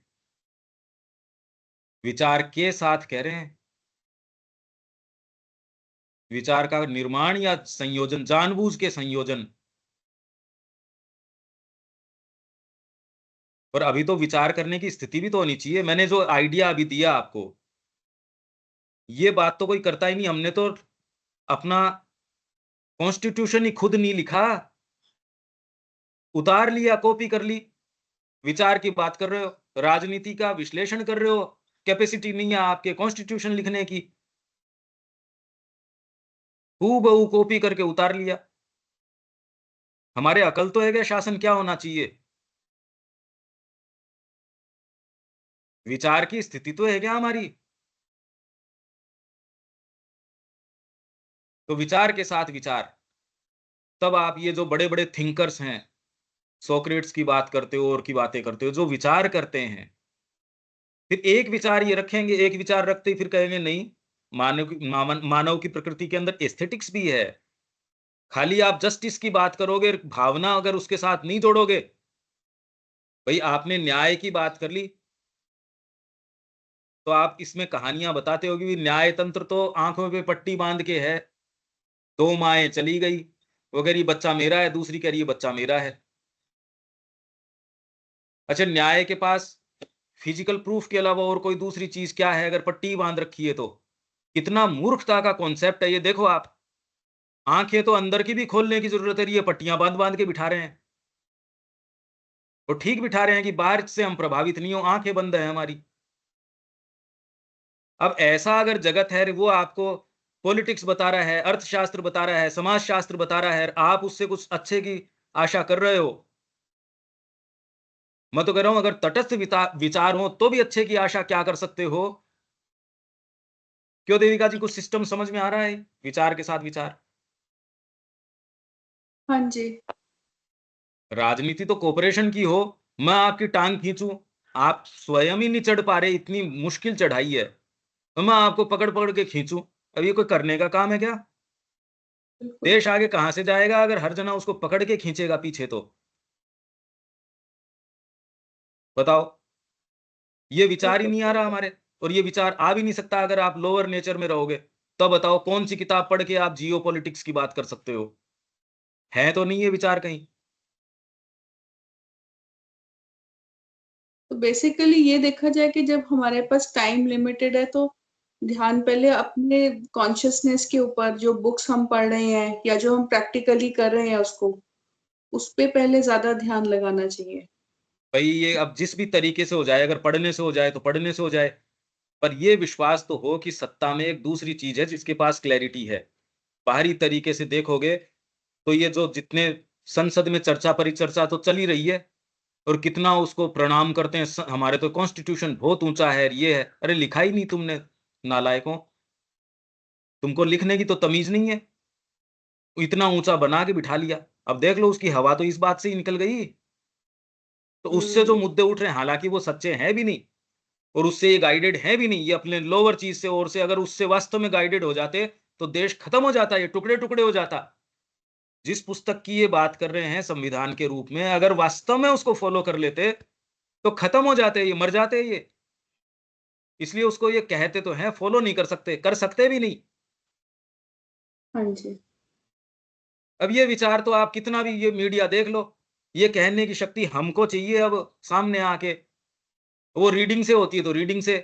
विचार के साथ कह रहे हैं। विचार का निर्माण या संयोजन, जानबूझ के संयोजन। पर अभी तो विचार करने की स्थिति भी तो होनी चाहिए। मैंने जो आइडिया अभी दिया आपको, ये बात तो कोई करता ही नहीं। हमने तो अपना कॉन्स्टिट्यूशन ही खुद नहीं लिखा, उतार लिया, कॉपी कर ली। विचार की बात कर रहे हो, राजनीति का विश्लेषण कर रहे हो, कैपेसिटी नहीं है आपके कॉन्स्टिट्यूशन लिखने की, हूबहू कॉपी करके उतार लिया। हमारे अकल तो है क्या शासन क्या होना चाहिए? विचार की स्थिति तो है क्या हमारी? तो विचार के साथ विचार। तब आप ये जो बड़े बड़े थिंकर्स हैं, सोक्रेट्स की बात करते हो और की बातें करते हो, जो विचार करते हैं, फिर एक विचार ये रखेंगे, एक विचार रखते ही फिर कहेंगे नहीं, मानव की प्रकृति के अंदर एस्थेटिक्स भी है। खाली आप जस्टिस की बात करोगे, भावना अगर उसके साथ नहीं जोड़ोगे, भाई आपने न्याय की बात कर ली, तो आप इसमें कहानियां बताते हो कि न्याय तंत्र तो आंखों पे पट्टी बांध के है, दो माएं चली गई, वो कह रही बच्चा मेरा है, दूसरी कह रही है बच्चा मेरा है। अच्छा, न्याय के पास फिजिकल प्रूफ के अलावा और कोई दूसरी चीज क्या है, अगर पट्टी बांध रखी है तो? कितना मूर्खता का कॉन्सेप्ट है ये, देखो आप। आंखें तो अंदर की भी खोलने की जरूरत है, ये पट्टियां बांध बांध के बिठा रहे हैं। और ठीक बिठा रहे हैं कि बाहर से हम प्रभावित नहीं हो, आंखें बंद है हमारी। अब ऐसा अगर जगत है, वो आपको पॉलिटिक्स बता रहा है, अर्थशास्त्र बता रहा है, समाजशास्त्र बता रहा है, आप उससे कुछ अच्छे की आशा कर रहे हो। मैं तो कह रहा हूं अगर तटस्थ विचार हो तो भी अच्छे की आशा क्या कर सकते हो? क्यों देविका जी, कुछ सिस्टम समझ में आ रहा है विचार के साथ विचार? हाँ जी। राजनीति तो कोऑपरेशन की हो, मैं आपकी टांग खींचूं, आप स्वयं ही नहीं चढ़ पा रहे, इतनी मुश्किल चढ़ाई है, तो मैं आपको पकड़ पकड़ के खींचूं। अब ये कोई करने का काम है क्या? बिल्कुल। देश आगे कहां से जाएगा अगर हर जना उसको पकड़ के खींचेगा पीछे? तो बताओ, ये विचार ही बिल्कुल नहीं आ सही रहा बात। हमारे। और ये विचार आ भी नहीं सकता अगर आप लोअर नेचर में रहोगे। तो बताओ कौन सी किताब पढ़ के आप जियो पॉलिटिक्स की बात कर सकते हो? है तो नहीं ये विचार कहीं। तो बेसिकली ये देखा जाए कि जब हमारे पास टाइम लिमिटेड है तो ध्यान पहले अपने कॉन्शियसनेस के ऊपर, जो बुक्स हम पढ़ रहे हैं या जो हम प्रैक्टिकली कर रहे हैं उसको, उस पे पहले ज्यादा ध्यान लगाना चाहिए। भाई ये अब जिस भी तरीके से हो जाए, अगर पढ़ने से हो जाए तो पढ़ने से हो जाए, पर ये विश्वास तो हो कि सत्ता में एक दूसरी चीज है जिसके पास क्लैरिटी है। बाहरी तरीके से देखोगे तो ये जो जितने संसद में चर्चा परिचर्चा तो चल ही रही है, और कितना उसको प्रणाम करते हैं, हमारे तो कॉन्स्टिट्यूशन बहुत ऊंचा है, ये है। अरे लिखा ही नहीं तुमने, नालायकों, तुमको लिखने की तो तमीज नहीं है, इतना ऊंचा बना के बिठा लिया। अब देख लो उसकी हवा तो इस बात से ही निकल गई। तो उससे जो मुद्दे उठ रहे हैं, हालांकि वो सच्चे हैं भी नहीं और उससे ये गाइडेड है भी नहीं, ये अपने लोअर चीज से और से अगर उससे वास्तव में गाइडेड हो जाते तो देश खत्म हो जाता, ये टुकड़े टुकड़े हो जाता। जिस पुस्तक की ये बात कर रहे हैं संविधान के रूप में, अगर वास्तव में उसको फॉलो कर लेते तो खत्म हो जाते, ये मर जाते ये। इसलिए उसको ये कहते तो हैं, फॉलो नहीं कर सकते, कर सकते भी नहीं। हाँ जी। अब ये विचार तो आप कितना भी ये मीडिया देख लो, ये कहने की शक्ति हमको चाहिए अब सामने आके। वो रीडिंग से होती है तो रीडिंग से,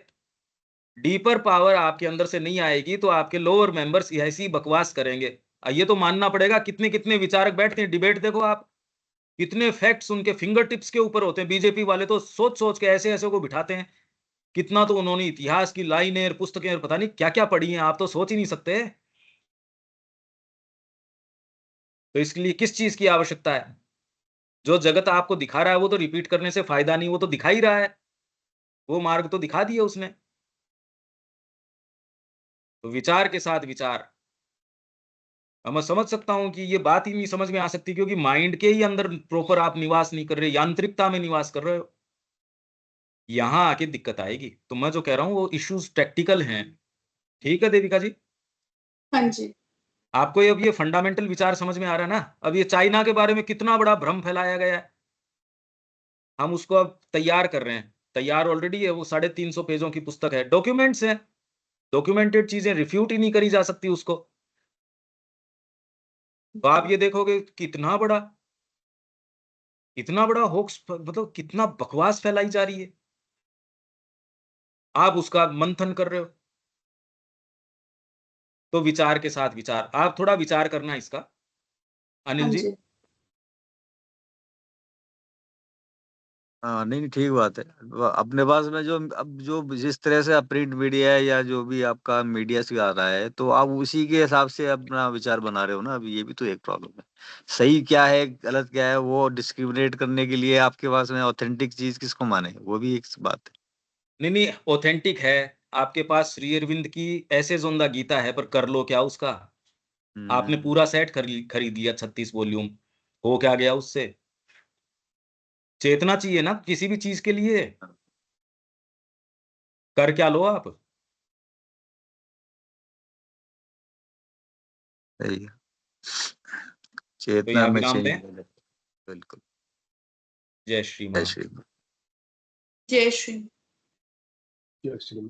डीपर पावर आपके अंदर से नहीं आएगी तो आपके लोअर मेंबर्स ऐसी बकवास करेंगे। ये तो मानना पड़ेगा, कितने कितने विचारक बैठते हैं, डिबेट देखो आप, कितने फैक्ट्स उनके फिंगर टिप्स के ऊपर होते हैं। बीजेपी वाले तो सोच सोच के ऐसे ऐसे को बिठाते हैं, कितना तो उन्होंने इतिहास की लाइनें और पुस्तकें और पता नहीं क्या क्या पढ़ी हैं, आप तो सोच ही नहीं सकते। तो इसलिए किस चीज की आवश्यकता है? जो जगत आपको दिखा रहा है वो तो रिपीट करने से फायदा नहीं, वो तो दिखा ही रहा है, वो मार्ग तो दिखा दिया उसने। तो विचार के साथ विचार। अब मैं समझ सकता हूं कि ये बात ही नहीं समझ में आ सकती, क्योंकि माइंड के ही अंदर प्रॉपर आप निवास नहीं कर रहे, यांत्रिकता में निवास कर रहे हो। यहां आके दिक्कत आएगी। तो मैं जो कह रहा हूं वो इश्यूज प्रैक्टिकल हैं। ठीक है देविका जी, हाँ जी। आपको अब ये फंडामेंटल विचार समझ में आ रहा है ना? अब ये चाइना के बारे में कितना बड़ा भ्रम फैलाया गया है, हम उसको अब तैयार कर रहे हैं। तैयार ऑलरेडी है, वो 350 पेजों की पुस्तक है, डॉक्यूमेंट्स हैं, डॉक्यूमेंटेड चीजें रिफ्यूट ही नहीं करी जा सकती उसको। तो आप ये देखोगे कितना बड़ा, इतना बड़ा होक्स, मतलब कितना बकवास फैलाई जा रही है, आप उसका मंथन कर रहे हो। तो विचार के साथ विचार, आप थोड़ा विचार करना इसका, अनिल हाँ जी। जी। हाँ, नहीं नहीं, ठीक बात है। अपने पास में जो अब जो जिस तरह से आप प्रिंट मीडिया है या जो भी आपका मीडिया से आ रहा है, तो आप उसी के हिसाब से अपना विचार बना रहे हो ना। अभी ये भी तो एक प्रॉब्लम है, सही क्या है गलत क्या है वो डिस्क्रिमिनेट करने के लिए आपके पास में ऑथेंटिक चीज किसको माने, वो भी एक बात है। नहीं नहीं, ऑथेंटिक है। आपके पास श्री अरविंद की ऐसे जोंदा गीता है, पर कर लो क्या उसका? आपने हम्म। पूरा सेट खरीद लिया, 36 वॉल्यूम, हो क्या गया उससे? चेतना चाहिए ना किसी भी चीज के लिए, कर क्या लो आप? सही है, तो चेतना यहाँ में विराम चेंज। दें। बिल्कुल। जय श्री जय मां। श्री। जय श्री। जय श्री